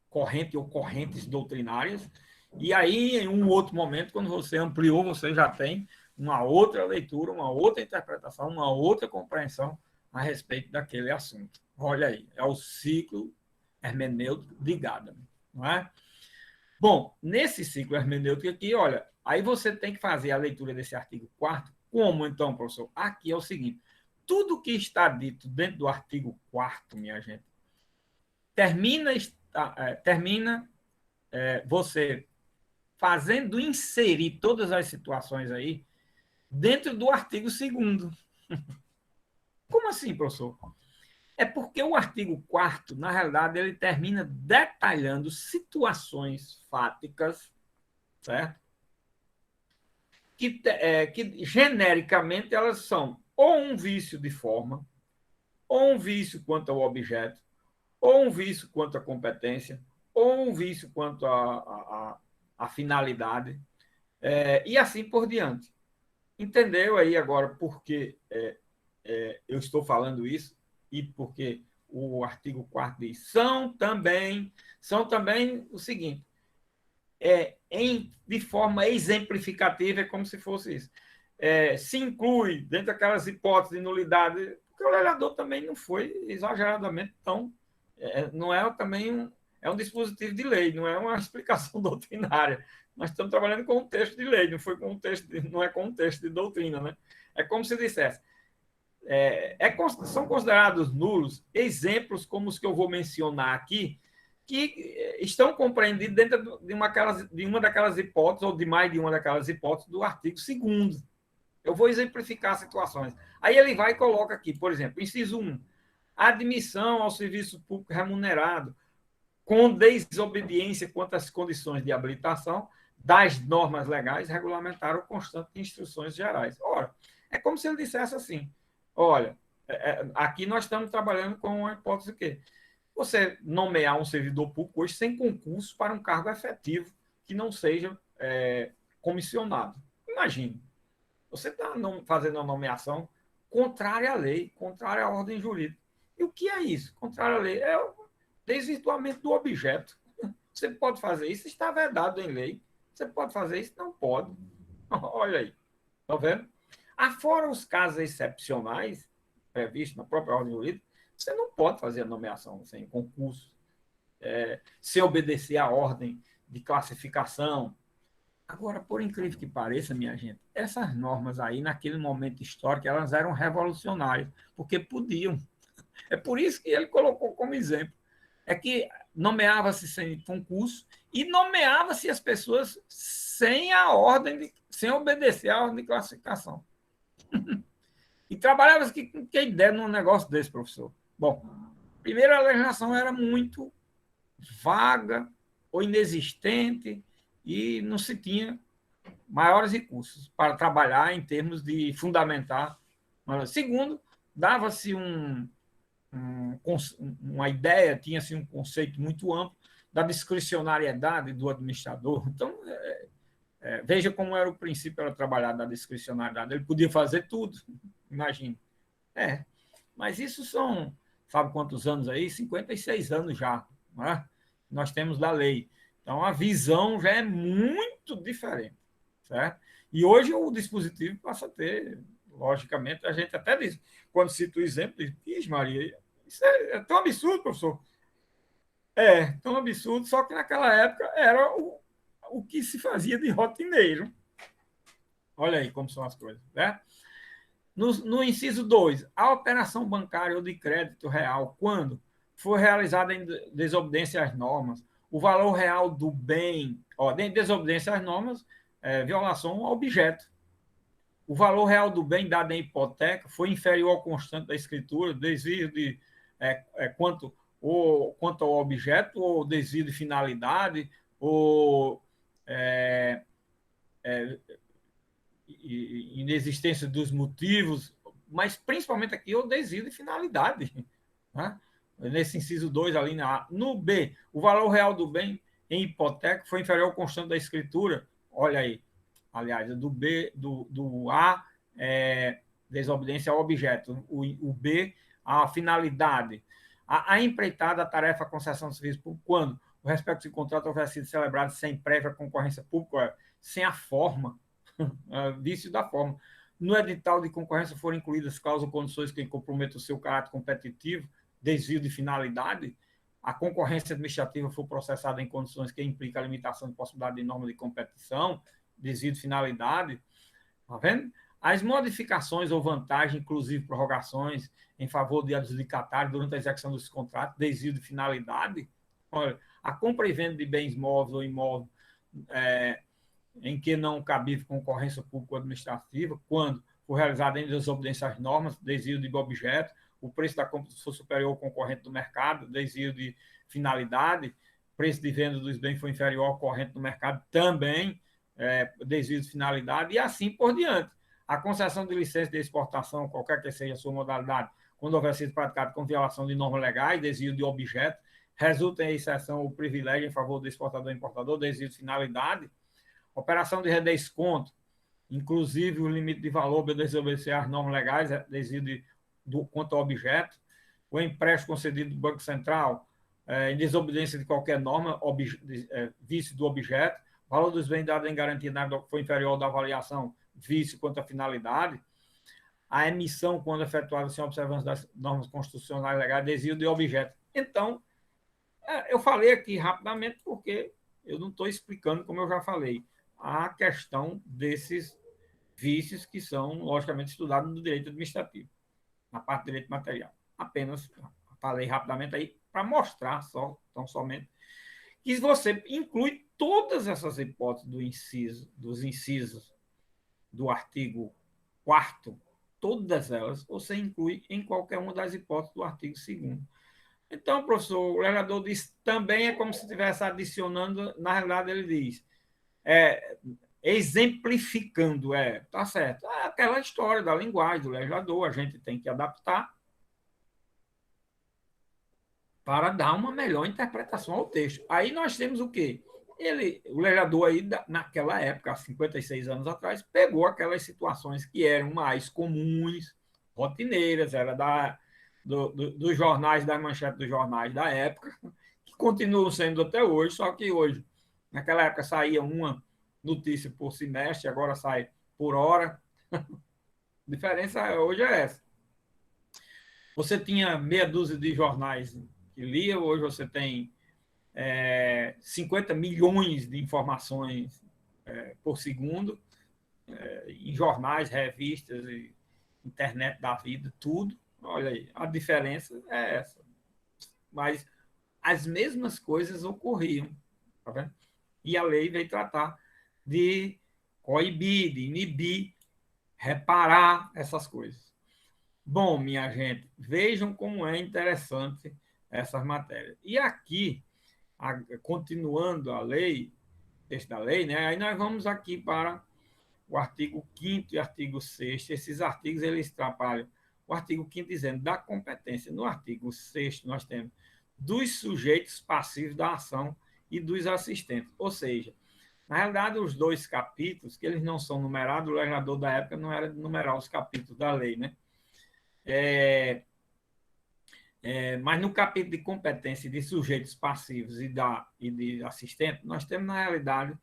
corrente ou correntes doutrinárias, e aí, em um outro momento, quando você ampliou, você já tem uma outra leitura, uma outra interpretação, uma outra compreensão a respeito daquele assunto. Olha aí, é o ciclo hermenêutico de Gadamer, não é? Bom, nesse ciclo hermenêutico aqui, olha, aí você tem que fazer a leitura desse artigo 4º. Como então, professor? Aqui é o seguinte, tudo que está dito dentro do artigo 4º, minha gente, termina você fazendo inserir todas as situações aí dentro do artigo 2º. Como assim, professor? É porque o artigo 4º, na realidade, ele termina detalhando situações fáticas, certo? Que genericamente elas são ou um vício de forma, ou um vício quanto ao objeto, ou um vício quanto à competência, ou um vício quanto à finalidade, e assim por diante. Entendeu aí agora por que eu estou falando isso e porque o artigo 4º diz são também o seguinte, de forma exemplificativa, é como se fosse isso. Se inclui dentro daquelas hipóteses de nulidade, porque o legislador também não foi exageradamente tão. Não é também é um dispositivo de lei, não é uma explicação doutrinária. Nós estamos trabalhando com um texto de lei, não é com um texto de doutrina, né? É como se dissesse. São considerados nulos exemplos como os que eu vou mencionar aqui, que estão compreendidos dentro de uma daquelas hipóteses, ou de mais de uma daquelas hipóteses do artigo 2º. Eu vou exemplificar situações. Aí ele vai e coloca aqui, por exemplo, inciso 1, admissão ao serviço público remunerado, com desobediência quanto às condições de habilitação das normas legais regulamentar o constante de instruções gerais. Ora, é como se ele dissesse assim, olha, aqui nós estamos trabalhando com uma hipótese que você nomear um servidor público hoje sem concurso para um cargo efetivo que não seja comissionado. Imagine, você está fazendo uma nomeação contrária à lei, contrária à ordem jurídica. E o que é isso? Contrária à lei? É o desvirtuamento do objeto. Você pode fazer isso, está vedado em lei. Você pode fazer isso? Não pode. Olha aí. Está vendo? Afora os casos excepcionais previstos na própria ordem jurídica, você não pode fazer a nomeação sem concurso, sem obedecer à ordem de classificação. Agora, por incrível que pareça, minha gente, essas normas aí, naquele momento histórico, elas eram revolucionárias, porque podiam. É por isso que ele colocou como exemplo. É que nomeava-se sem concurso e nomeava-se as pessoas sem obedecer à ordem de classificação. E trabalhava-se com quem der num negócio desse, professor. Bom, primeiro a legislação era muito vaga ou inexistente e não se tinha maiores recursos para trabalhar em termos de fundamentar. Segundo, dava-se uma ideia, tinha-se um conceito muito amplo da discricionariedade do administrador. Então, veja como era o princípio era trabalhar da discricionariedade. Ele podia fazer tudo, imagine. Mas isso são, sabe quantos anos aí? 56 anos já, não é? Nós temos da lei. Então, a visão já é muito diferente, certo? E hoje o dispositivo passa a ter, logicamente, a gente até diz, quando cita o exemplo, diz, Maria, isso é tão absurdo, professor. Tão absurdo, só que naquela época era o que se fazia de rotineiro. Olha aí como são as coisas, né? No inciso 2, a operação bancária ou de crédito real, quando for realizada em desobediência às normas, o valor real do bem, em desobediência às normas, violação ao objeto. O valor real do bem dado em hipoteca foi inferior ao constante da escritura, desvio de quanto ao objeto, ou desvio de finalidade, ou inexistência dos motivos, mas principalmente aqui o desvio de finalidade. Né? Nesse inciso 2 ali na A. No B, o valor real do bem em hipoteca foi inferior ao constante da escritura. Olha aí, aliás, do A, desobediência ao objeto. O B, a finalidade. A empreitada, a tarefa, a concessão de serviço público, quando o respectivo contrato houver sido celebrado sem prévia concorrência pública, sem a forma, vício da forma. No edital de concorrência foram incluídas causas ou condições que comprometam o seu caráter competitivo, desvio de finalidade, a concorrência administrativa for processada em condições que implicam a limitação de possibilidade de norma de competição, desvio de finalidade, tá vendo? As modificações ou vantagens, inclusive prorrogações em favor de adjudicatário durante a execução dos contratos, desvio de finalidade, olha, a compra e venda de bens móveis ou imóveis em que não cabível concorrência público-administrativa, quando for realizada em desobediência às normas, desvio de objeto, o preço da compra for superior ao concorrente do mercado, desvio de finalidade, preço de venda dos bens for inferior ao corrente do mercado, também desvio de finalidade, e assim por diante. A concessão de licença de exportação, qualquer que seja a sua modalidade, quando houver sido praticado com violação de normas legais, desvio de objeto, resulta em exceção ou privilégio em favor do exportador e importador, desvio de finalidade, operação de redesconto, inclusive o limite de valor desobedecer às normas legais, desvio quanto ao objeto, o empréstimo concedido do Banco Central, em desobediência de qualquer norma, vício do objeto, valor dos bens dados em garantia foi inferior ao da avaliação, vício quanto à finalidade, a emissão, quando efetuada sem observância das normas constitucionais legais, desvio de objeto. Então, eu falei aqui rapidamente porque eu não estou explicando, como eu já falei, a questão desses vícios que são, logicamente, estudados no direito administrativo, na parte de direito material. Apenas falei rapidamente aí para mostrar tão somente que você inclui todas essas hipóteses dos incisos do artigo 4º, todas elas, você inclui em qualquer uma das hipóteses do artigo 2º. Então, professor, o legislador diz também é como se estivesse adicionando, na realidade ele diz, exemplificando, tá certo, é aquela história da linguagem do legislador, a gente tem que adaptar para dar uma melhor interpretação ao texto. Aí nós temos o quê? O legislador aí, naquela época, há 56 anos atrás, pegou aquelas situações que eram mais comuns, rotineiras, era dos jornais, da manchete dos jornais da época, que continuam sendo até hoje, só que hoje, naquela época saía uma notícia por semestre, agora sai por hora. A diferença hoje é essa. Você tinha meia dúzia de jornais que lia, hoje você tem 50 milhões de informações por segundo, em jornais, revistas, internet da vida, tudo. Olha aí, a diferença é essa. Mas as mesmas coisas ocorriam, tá vendo? E a lei veio tratar de coibir, de inibir, reparar essas coisas. Bom, minha gente, vejam como é interessante essas matérias. E aqui, continuando a lei, texto da lei, né? Aí nós vamos aqui para o artigo 5º e artigo 6º. Esses artigos, eles trabalham o artigo 5º dizendo da competência. No artigo 6º, nós temos dos sujeitos passivos da ação e dos assistentes. Ou seja, na realidade, os dois capítulos, que eles não são numerados, o legislador da época não era de numerar os capítulos da lei, né? Mas no capítulo de competência de sujeitos passivos e de assistente, nós temos, na realidade,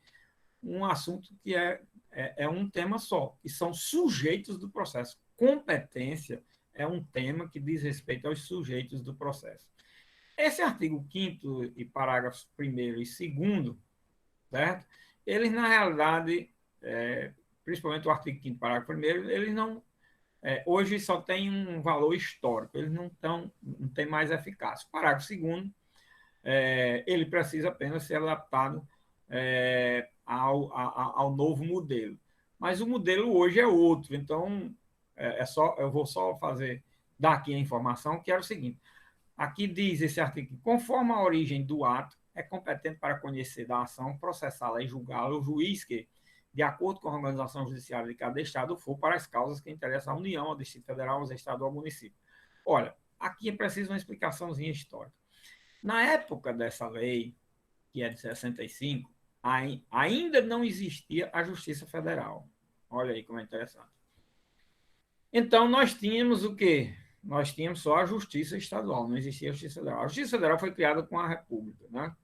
um assunto que é um tema só, que são sujeitos do processo. Competência é um tema que diz respeito aos sujeitos do processo. Esse artigo 5º e parágrafos 1º e 2º, certo? Eles, na realidade, principalmente o artigo 5º, parágrafo 1º, eles não... hoje só tem um valor histórico, eles não têm mais eficácia. O parágrafo 2º, ele precisa apenas ser adaptado ao novo modelo. Mas o modelo hoje é outro, então eu vou só dar aqui a informação, que era o seguinte: aqui diz esse artigo, conforme a origem do ato, é competente para conhecer da ação, processá-la e julgá-la o juiz que, de acordo com a organização judiciária de cada estado, for para as causas que interessam à União, ao Distrito Federal, ao Estado ou ao município. Olha, aqui é preciso uma explicaçãozinha histórica. Na época dessa lei, que é de 65, ainda não existia a Justiça Federal. Olha aí como é interessante. Então, nós tínhamos o quê? Nós tínhamos só a Justiça Estadual, não existia a Justiça Federal. A Justiça Federal foi criada com a República, né?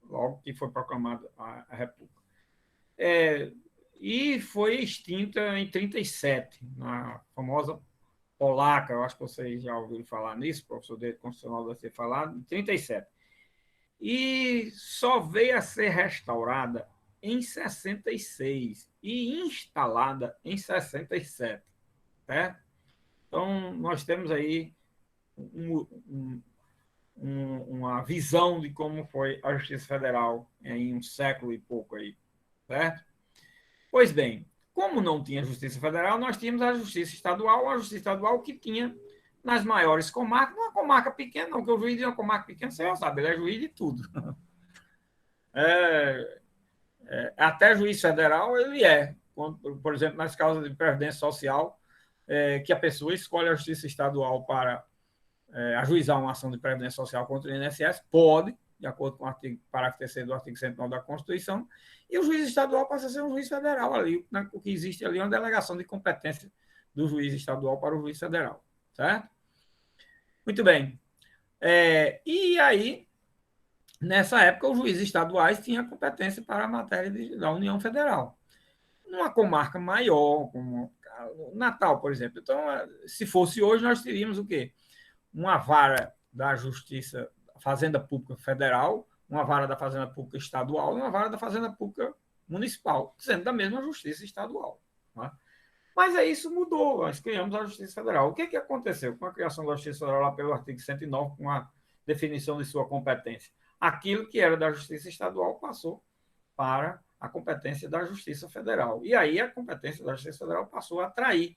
Logo que foi proclamada a República. E foi extinta em 37, na famosa polaca, eu acho que vocês já ouviram falar nisso, o professor de Direito Constitucional deve ter falado, em 37. E só veio a ser restaurada em 66 e instalada em 67, certo? Então, nós temos aí uma visão de como foi a Justiça Federal em um século e pouco aí, certo? Pois bem, como não tinha Justiça Federal, nós tínhamos a Justiça Estadual que tinha nas maiores comarcas, uma comarca pequena, não, porque o juiz de uma comarca pequena, você já sabe, ele é juiz de tudo. Até juiz federal ele é. Por exemplo, nas causas de previdência social, que a pessoa escolhe a Justiça Estadual para ajuizar uma ação de previdência social contra o INSS, pode, de acordo com o parágrafo 3º do artigo 109 da Constituição, e o juiz estadual passa a ser um juiz federal ali. O que existe ali é uma delegação de competência do juiz estadual para o juiz federal, certo? Muito bem. E aí, nessa época, os juízes estaduais tinham competência para a matéria da União Federal. Numa comarca maior, como Natal, por exemplo. Então, se fosse hoje, nós teríamos o quê? Uma vara da Justiça, Fazenda Pública Federal, uma vara da Fazenda Pública Estadual e uma vara da Fazenda Pública Municipal, sendo da mesma Justiça Estadual. Né? Mas aí isso mudou, nós criamos a Justiça Federal. O que aconteceu com a criação da Justiça Federal lá pelo artigo 109, com a definição de sua competência? Aquilo que era da Justiça Estadual passou para a competência da Justiça Federal. E aí a competência da Justiça Federal passou a atrair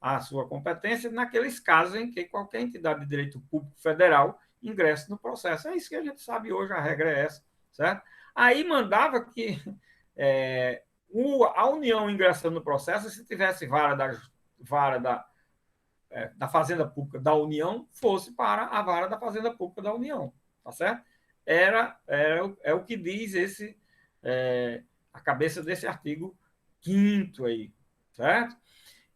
a sua competência naqueles casos em que qualquer entidade de direito público federal ingresse no processo. É isso que a gente sabe hoje, a regra é essa, certo? Aí mandava que a União ingressando no processo, se tivesse vara da Fazenda Pública da União, fosse para a vara da Fazenda Pública da União, tá certo? É o que diz a cabeça desse artigo 5º aí, certo?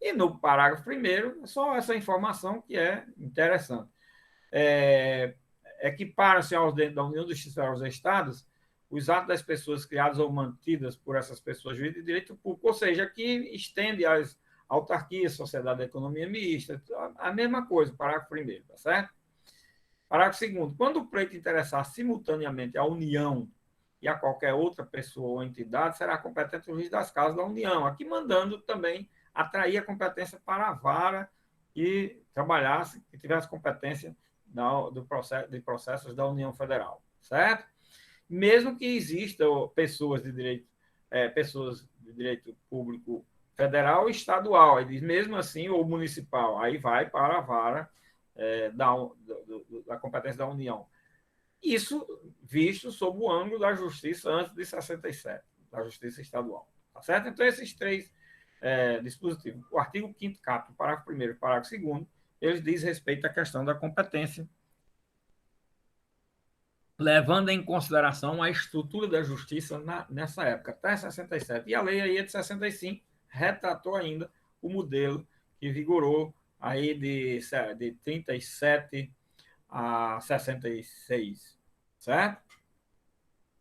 E no parágrafo 1º, só essa informação que é interessante. Equiparam-se aos dentro da União dos Estados dos Estados os atos das pessoas criadas ou mantidas por essas pessoas jurídicas de direito público, ou seja, que estende às autarquias, sociedade da economia mista, a mesma coisa, parágrafo 1º, tá certo? Parágrafo 2º, quando o pleito interessar simultaneamente à União e a qualquer outra pessoa ou entidade, será competente o juiz das causas da União, aqui mandando também atrair a competência para a vara que trabalhasse, que tivesse competência de processos da União Federal, certo? Mesmo que existam pessoas de direito público federal e estadual, aí diz mesmo assim, ou municipal, aí vai para a vara da competência da União. Isso visto sob o ângulo da justiça antes de 67, da justiça estadual. Tá certo? Então, esses três dispositivos, o artigo 5º caput, parágrafo 1º e parágrafo 2º, eles dizem respeito à questão da competência, levando em consideração a estrutura da justiça nessa época, até 67. E a lei aí é de 65, retratou ainda o modelo que vigorou aí de 37 a 66, certo?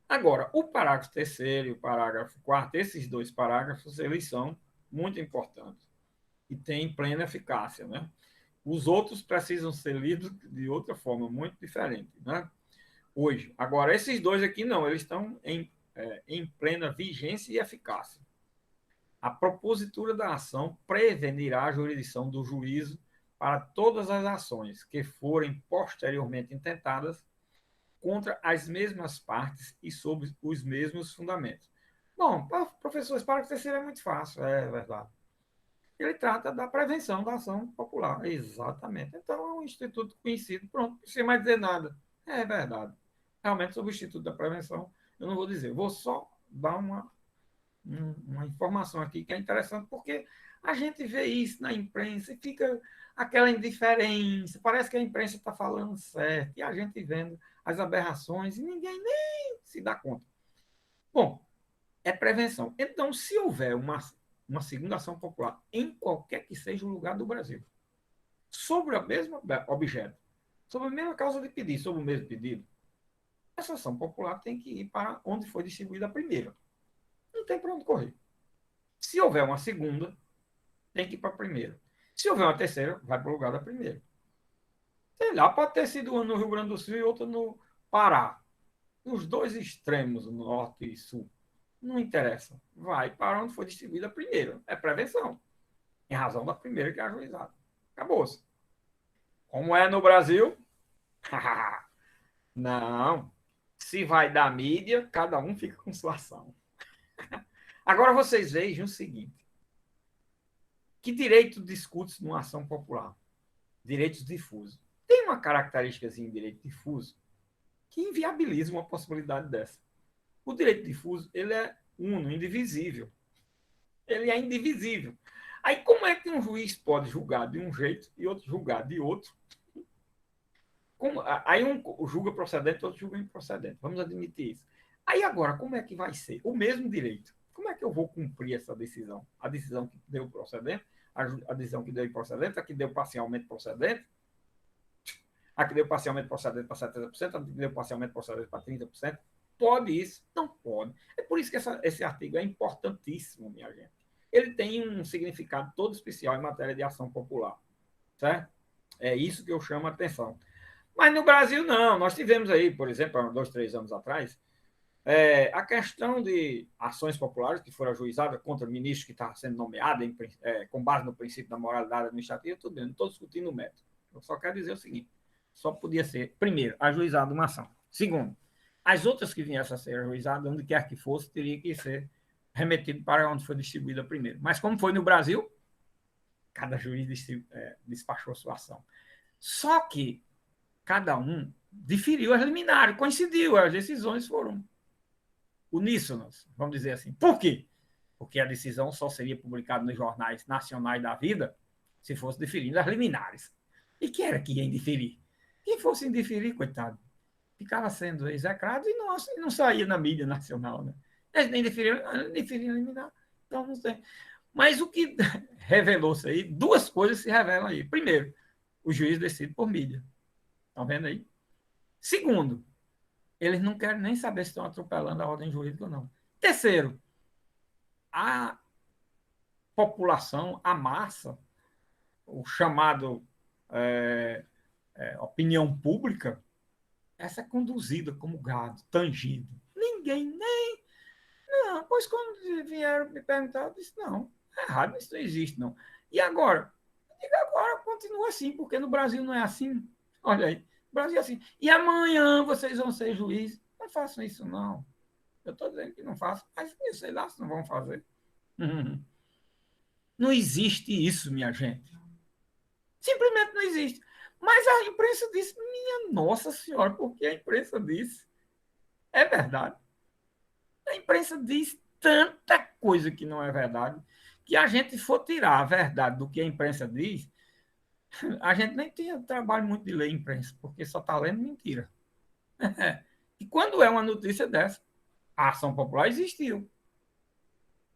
Agora, o parágrafo 3º e o parágrafo 4º, esses dois parágrafos, eles são muito importantes e têm plena eficácia, né? Os outros precisam ser lidos de outra forma, muito diferente, né? Hoje. Agora, esses dois aqui não, eles estão em plena vigência e eficácia. A propositura da ação prevenirá a jurisdição do juízo para todas as ações que forem posteriormente intentadas contra as mesmas partes e sob os mesmos fundamentos. Bom, professor, esse parágrafo 3º é muito fácil, é verdade. Ele trata da prevenção da ação popular, exatamente. Então, é um instituto conhecido, pronto, não precisa mais dizer nada. É verdade. Realmente, sobre o Instituto da Prevenção, eu não vou dizer. Vou só dar uma informação aqui que é interessante, porque a gente vê isso na imprensa e fica aquela indiferença. Parece que a imprensa está falando certo e a gente vendo as aberrações e ninguém nem se dá conta. Bom, é prevenção. Então, se houver uma segunda ação popular em qualquer que seja o lugar do Brasil, sobre o mesmo objeto, sobre a mesma causa de pedido, sobre o mesmo pedido, essa ação popular tem que ir para onde foi distribuída a primeira. Não tem para onde correr. Se houver uma segunda, tem que ir para a primeira. Se houver uma terceira, vai para o lugar da primeira. Sei lá, pode ter sido uma no Rio Grande do Sul e outra no Pará. Nos dois extremos, norte e sul. Não interessa. Vai para onde foi distribuída a primeira. É prevenção. Em razão da primeira que é ajuizada. Acabou-se. Como é no Brasil? Não. Se vai dar mídia, cada um fica com sua ação. Agora vocês vejam o seguinte. Que direito discute-se numa ação popular? Direitos difusos. Tem uma característica em direito difuso que inviabiliza uma possibilidade dessa. O direito difuso ele é uno, indivisível. Ele é indivisível. Aí, como é que um juiz pode julgar de um jeito e outro julgar de outro? Como, aí um julga procedente, outro julga improcedente. Vamos admitir isso. Aí agora, como é que vai ser? O mesmo direito. Como é que eu vou cumprir essa decisão? A decisão que deu procedente, a decisão que deu improcedente, a que deu parcialmente procedente, a que deu parcialmente procedente para 70%, a que deu parcialmente procedente para 30%. Pode isso? Não pode. É por isso que esse artigo é importantíssimo, minha gente. Ele tem um significado todo especial em matéria de ação popular. Certo? É isso que eu chamo a atenção. Mas no Brasil, não. Nós tivemos aí, por exemplo, há 2, 3 anos atrás, a questão de ações populares que foram ajuizadas contra ministros que estavam sendo nomeados com base no princípio da moralidade administrativa, tudo bem, não estou discutindo o método. Eu só quero dizer o seguinte: só podia ser, primeiro, ajuizada uma ação. Segundo, as outras que viessem a ser ajuizadas, onde quer que fosse, teria que ser remetido para onde foi distribuída primeiro. Mas como foi no Brasil, cada juiz despachou sua ação. Só que cada um diferiu as liminares, coincidiu, as decisões foram uníssonas, vamos dizer assim. Por quê? Porque a decisão só seria publicada nos jornais nacionais da vida se fosse diferindo as liminares. E quem era que ia indiferir? Quem fosse indiferir, coitado, ficava sendo execrado e não saía na mídia nacional. Né? Eles nem deferiam liminar. Então, não tem. Mas o que revelou-se aí, duas coisas se revelam aí. Primeiro, o juiz decide por mídia. Estão vendo aí? Segundo, eles não querem nem saber se estão atropelando a ordem jurídica ou não. Terceiro, a população, a massa, o chamado opinião pública, essa é conduzida como gado, tangido. Ninguém nem. Não, pois quando vieram me perguntar, eu disse: não, é errado, isso não existe, não. E agora? Eu digo: agora continua assim, porque no Brasil não é assim. Olha aí, o Brasil é assim. E amanhã vocês vão ser juízes. Não façam isso, não. Eu estou dizendo que não façam, mas eu sei lá se não vão fazer. Não existe isso, minha gente. Simplesmente não existe. Mas a imprensa disse: minha Nossa Senhora, porque a imprensa disse. É verdade. A imprensa diz tanta coisa que não é verdade, que a gente for tirar a verdade do que a imprensa diz, a gente nem tem trabalho muito de ler imprensa, porque só está lendo mentira. E quando é uma notícia dessa, a ação popular existiu.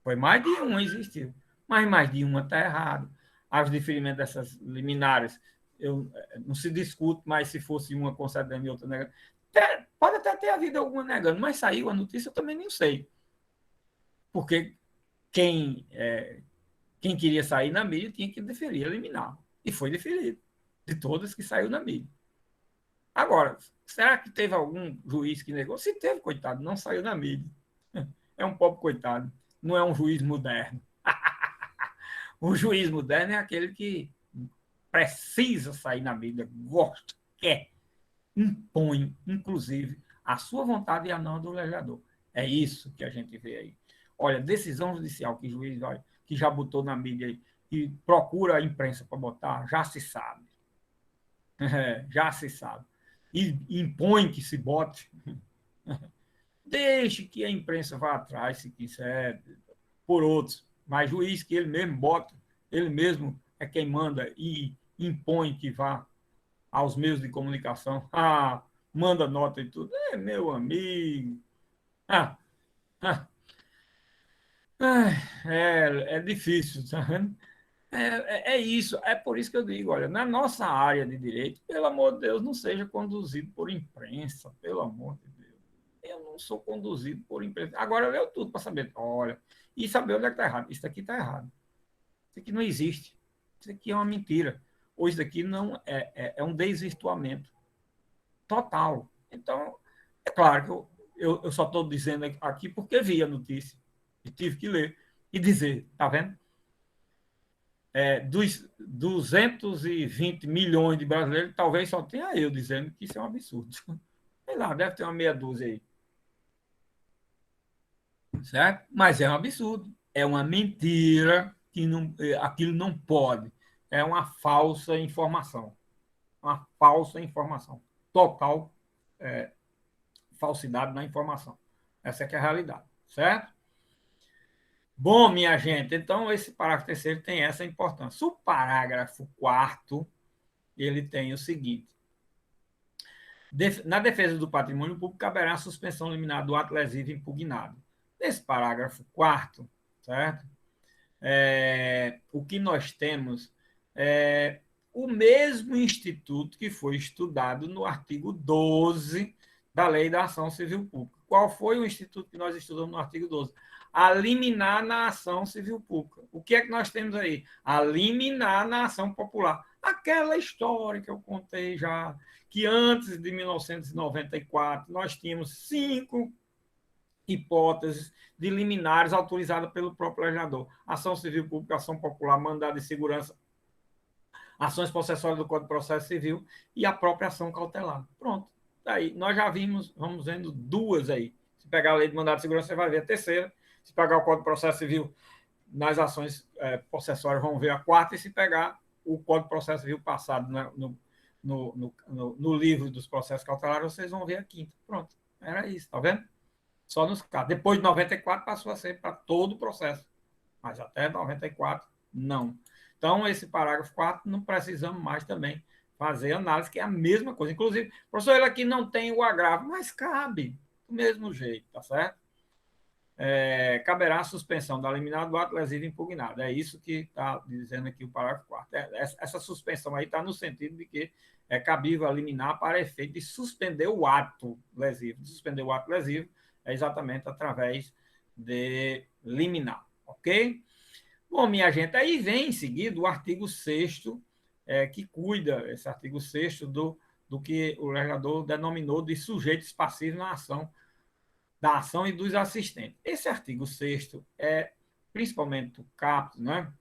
Foi mais de uma existiu. Mas mais de uma está errado. Os diferimentos dessas liminares, não se discute mais se fosse uma concedendo e outra negando. Pode até ter havido alguma negando, mas saiu a notícia, eu também não sei. Porque quem queria sair na mídia tinha que deferir, eliminar. E foi deferido. De todas que saiu na mídia. Agora, será que teve algum juiz que negou? Se teve, coitado, não saiu na mídia. É um pobre coitado. Não é um juiz moderno. O juiz moderno é aquele que precisa sair na mídia, gosta, quer, impõe, inclusive, a sua vontade e a não do legislador. É isso que a gente vê aí. Olha, decisão judicial que juiz que já botou na mídia e procura a imprensa para botar, já se sabe. Já se sabe. E impõe que se bote. Deixe que a imprensa vá atrás, se quiser, por outros. Mas juiz que ele mesmo bota, ele mesmo é quem manda e impõe que vá aos meios de comunicação. Manda nota e tudo. Meu amigo. Ah, ah, é difícil, tá vendo? É isso, é por isso que eu digo, olha, na nossa área de direito, pelo amor de Deus, não seja conduzido por imprensa, pelo amor de Deus. Eu não sou conduzido por imprensa. Agora eu leio tudo para saber, olha, e saber onde é que está errado. Isso aqui está errado. Isso aqui não existe. Isso aqui é uma mentira. Ou isso aqui não é um desvirtuamento total. Então, é claro que eu só estou dizendo aqui porque vi a notícia e tive que ler e dizer, tá vendo? Dos 220 milhões de brasileiros, talvez só tenha eu dizendo que isso é um absurdo. Sei lá, deve ter uma meia dúzia aí. Certo? Mas é um absurdo. É uma mentira que não, aquilo não pode. É uma falsa informação. Uma falsa informação. Total falsidade na informação. Essa é que é a realidade. Certo? Bom, minha gente, então esse parágrafo terceiro tem essa importância. O parágrafo quarto, ele tem o seguinte: na defesa do patrimônio público, caberá a suspensão liminar do ato lesivo impugnado. Nesse parágrafo quarto, certo? O que nós temos é o mesmo instituto que foi estudado no artigo 12 da Lei da Ação Civil Pública. Qual foi o instituto que nós estudamos no artigo 12? A liminar na ação civil pública. O que é que nós temos aí? A liminar na ação popular. Aquela história que eu contei já, que antes de 1994 nós tínhamos 5 hipóteses de liminares autorizadas pelo próprio legislador. Ação civil pública, ação popular, mandado de segurança, ações processuais do Código de Processo Civil e a própria ação cautelar. Pronto. Daí, nós já vimos, vamos vendo duas aí. Se pegar a lei de mandado de segurança, você vai ver a terceira. Se pegar o Código de Processo Civil, nas ações processuárias, vão ver a quarta. E se pegar o Código de Processo Civil passado no livro dos processos cautelares, vocês vão ver a quinta. Pronto. Era isso, tá vendo? Só nos casos. Depois de 94 passou a ser para todo o processo, mas até 94 não. Então, esse parágrafo 4 não precisamos mais também fazer análise, que é a mesma coisa. Inclusive, professor, ele aqui não tem o agravo, mas cabe do mesmo jeito, tá certo? Caberá a suspensão da liminar do ato lesivo impugnado. É isso que está dizendo aqui o parágrafo 4. Essa suspensão aí está no sentido de que é cabível a liminar para efeito de suspender o ato lesivo. De suspender o ato lesivo é exatamente através de liminar, ok? Bom, minha gente, aí vem em seguida o artigo 6º, que cuida, esse artigo 6º, do que o legislador denominou de sujeitos passivos na ação, da ação e dos assistentes. Esse artigo 6º é principalmente o caput, né?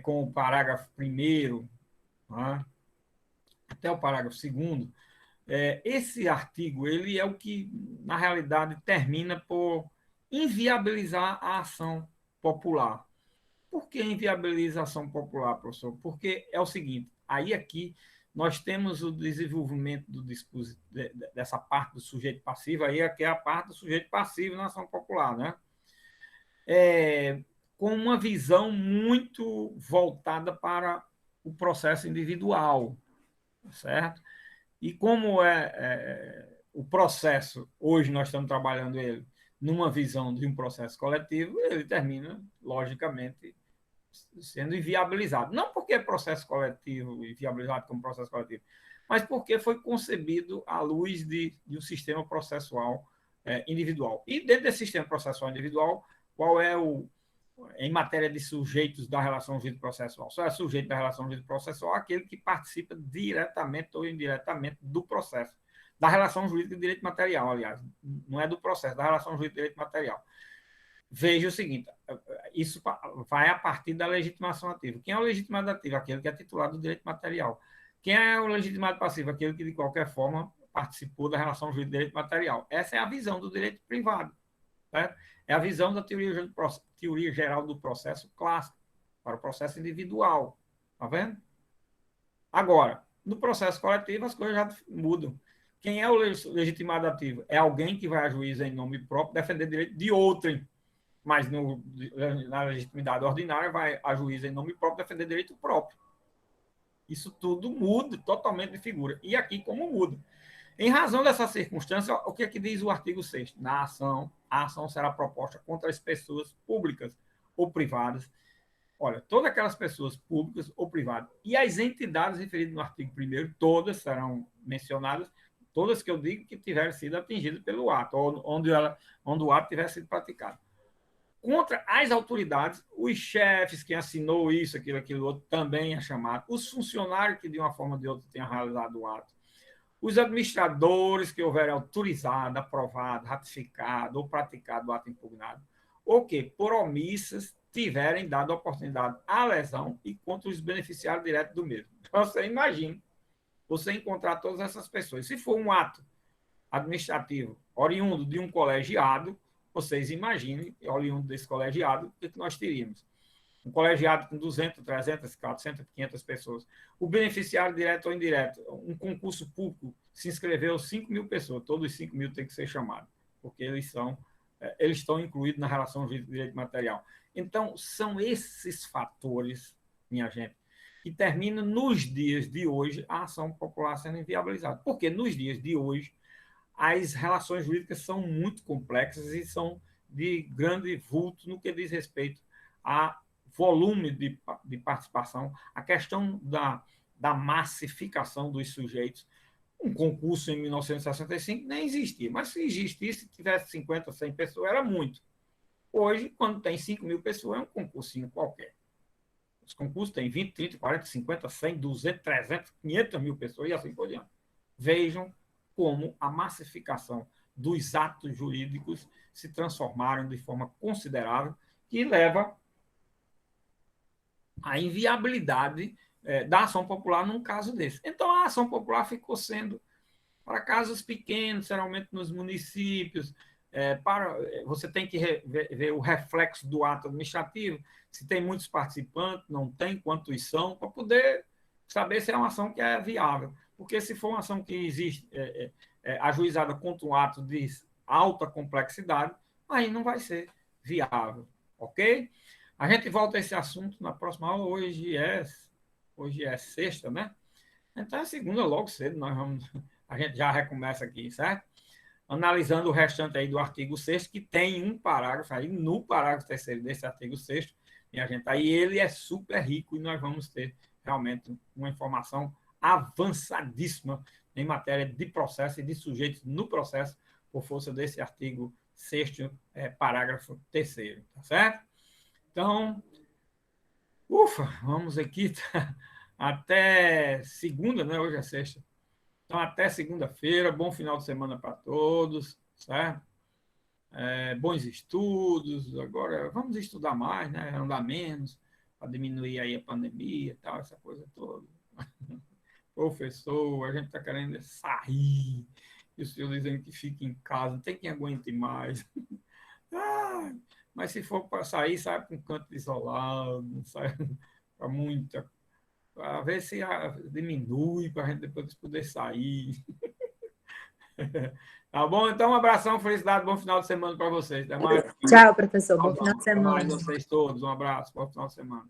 Com o parágrafo 1º, né? Até o parágrafo 2º, esse artigo ele é o que, na realidade, termina por inviabilizar a ação popular. Por que inviabilização popular, professor? Porque é o seguinte, aí aqui nós temos o desenvolvimento do dispositivo, dessa parte do sujeito passivo, aí aqui é a parte do sujeito passivo na ação popular, né? Com uma visão muito voltada para o processo individual, certo? E como o processo, hoje nós estamos trabalhando ele numa visão de um processo coletivo, ele termina, logicamente, sendo inviabilizado. Não porque é processo coletivo, inviabilizado como processo coletivo, mas porque foi concebido à luz de um sistema processual individual. E dentro desse sistema processual individual, qual é em matéria de sujeitos da relação jurídico-processual? Só é sujeito da relação jurídico-processual aquele que participa diretamente ou indiretamente do processo, da relação jurídica de direito material, aliás, não é do processo, da relação jurídica de direito material. Veja o seguinte, isso vai a partir da legitimação ativa. Quem é o legitimado ativo? Aquele que é titular do direito material. Quem é o legitimado passivo? Aquele que, de qualquer forma, participou da relação jurídica de direito material. Essa é a visão do direito privado. Certo? É a visão da teoria geral do processo clássico, para o processo individual. Está vendo? Agora, no processo coletivo, as coisas já mudam. Quem é o legitimado ativo? É alguém que vai a juízo em nome próprio defender direito de outrem, mas na legitimidade ordinária vai a juízo em nome próprio defender direito próprio. Isso tudo muda totalmente de figura. E aqui, como muda? Em razão dessa circunstância, o que é que diz o artigo 6º? Na ação, a ação será proposta contra as pessoas públicas ou privadas. Olha, todas aquelas pessoas públicas ou privadas e as entidades referidas no artigo 1º, todas serão mencionadas, todas que eu digo que tiverem sido atingidas pelo ato, onde o ato tiver sido praticado. Contra as autoridades, os chefes, quem assinou isso, aquilo outro, também é chamado. Os funcionários que, de uma forma ou de outra, tenham realizado o ato. Os administradores que houverem autorizado, aprovado, ratificado ou praticado o ato impugnado. Ou que, por omissas, tiverem dado oportunidade à lesão e contra os beneficiários diretos do mesmo. Então, você imagina você encontrar todas essas pessoas. Se for um ato administrativo oriundo de um colegiado, vocês imaginem, oriundo desse colegiado, o que nós teríamos? Um colegiado com 200, 300, 400, 500 pessoas. O beneficiário direto ou indireto, um concurso público, se inscreveu 5 mil pessoas, todos os 5 mil têm que ser chamados, porque eles são eles estão incluídos na relação jurídica de direito material. Então, são esses fatores, minha gente, que terminam nos dias de hoje a ação popular sendo inviabilizada. Porque nos dias de hoje as relações jurídicas são muito complexas e são de grande vulto no que diz respeito a volume de participação, a questão da massificação dos sujeitos. Um concurso em 1965 nem existia, mas se existisse, se tivesse 50, 100 pessoas, era muito. Hoje, quando tem 5.000 pessoas, é um concursinho qualquer. Os concursos têm 20, 30, 40, 50, 100, 200, 300, 500 mil pessoas e assim por diante. Vejam como a massificação dos atos jurídicos se transformaram de forma considerável, que leva à inviabilidade da ação popular num caso desse. Então, a ação popular ficou sendo para casos pequenos, geralmente nos municípios, você tem que ver o reflexo do ato administrativo, se tem muitos participantes, não tem, quantos são, para poder saber se é uma ação que é viável. Porque se for uma ação que existe ajuizada contra um ato de alta complexidade, aí não vai ser viável, ok? A gente volta a esse assunto na próxima aula. Hoje é sexta, né? Então é segunda logo cedo, a gente já recomeça aqui, certo? Analisando o restante aí do artigo 6º, que tem um parágrafo aí, no parágrafo 3º desse artigo 6º, minha gente, aí ele é super rico e nós vamos ter realmente uma informação avançadíssima em matéria de processo e de sujeitos no processo, por força desse artigo 6º, parágrafo 3º, tá certo? Então, vamos aqui até segunda, né? Hoje é sexta. Então, até segunda-feira, bom final de semana para todos, certo? Bons estudos. Agora, vamos estudar mais, né? Andar menos, para diminuir aí a pandemia e tal, essa coisa toda. Professor, a gente está querendo sair, e os senhores dizendo que fica em casa, não tem quem aguente mais. Mas se for para sair, sai para um canto isolado, não sai para muita. Para ver se diminui, para a gente depois poder sair. Tá bom? Então, um abração, felicidade, bom final de semana para vocês. Até mais. Tchau, professor. Bom final de semana. Até mais vocês todos. Um abraço, bom final de semana.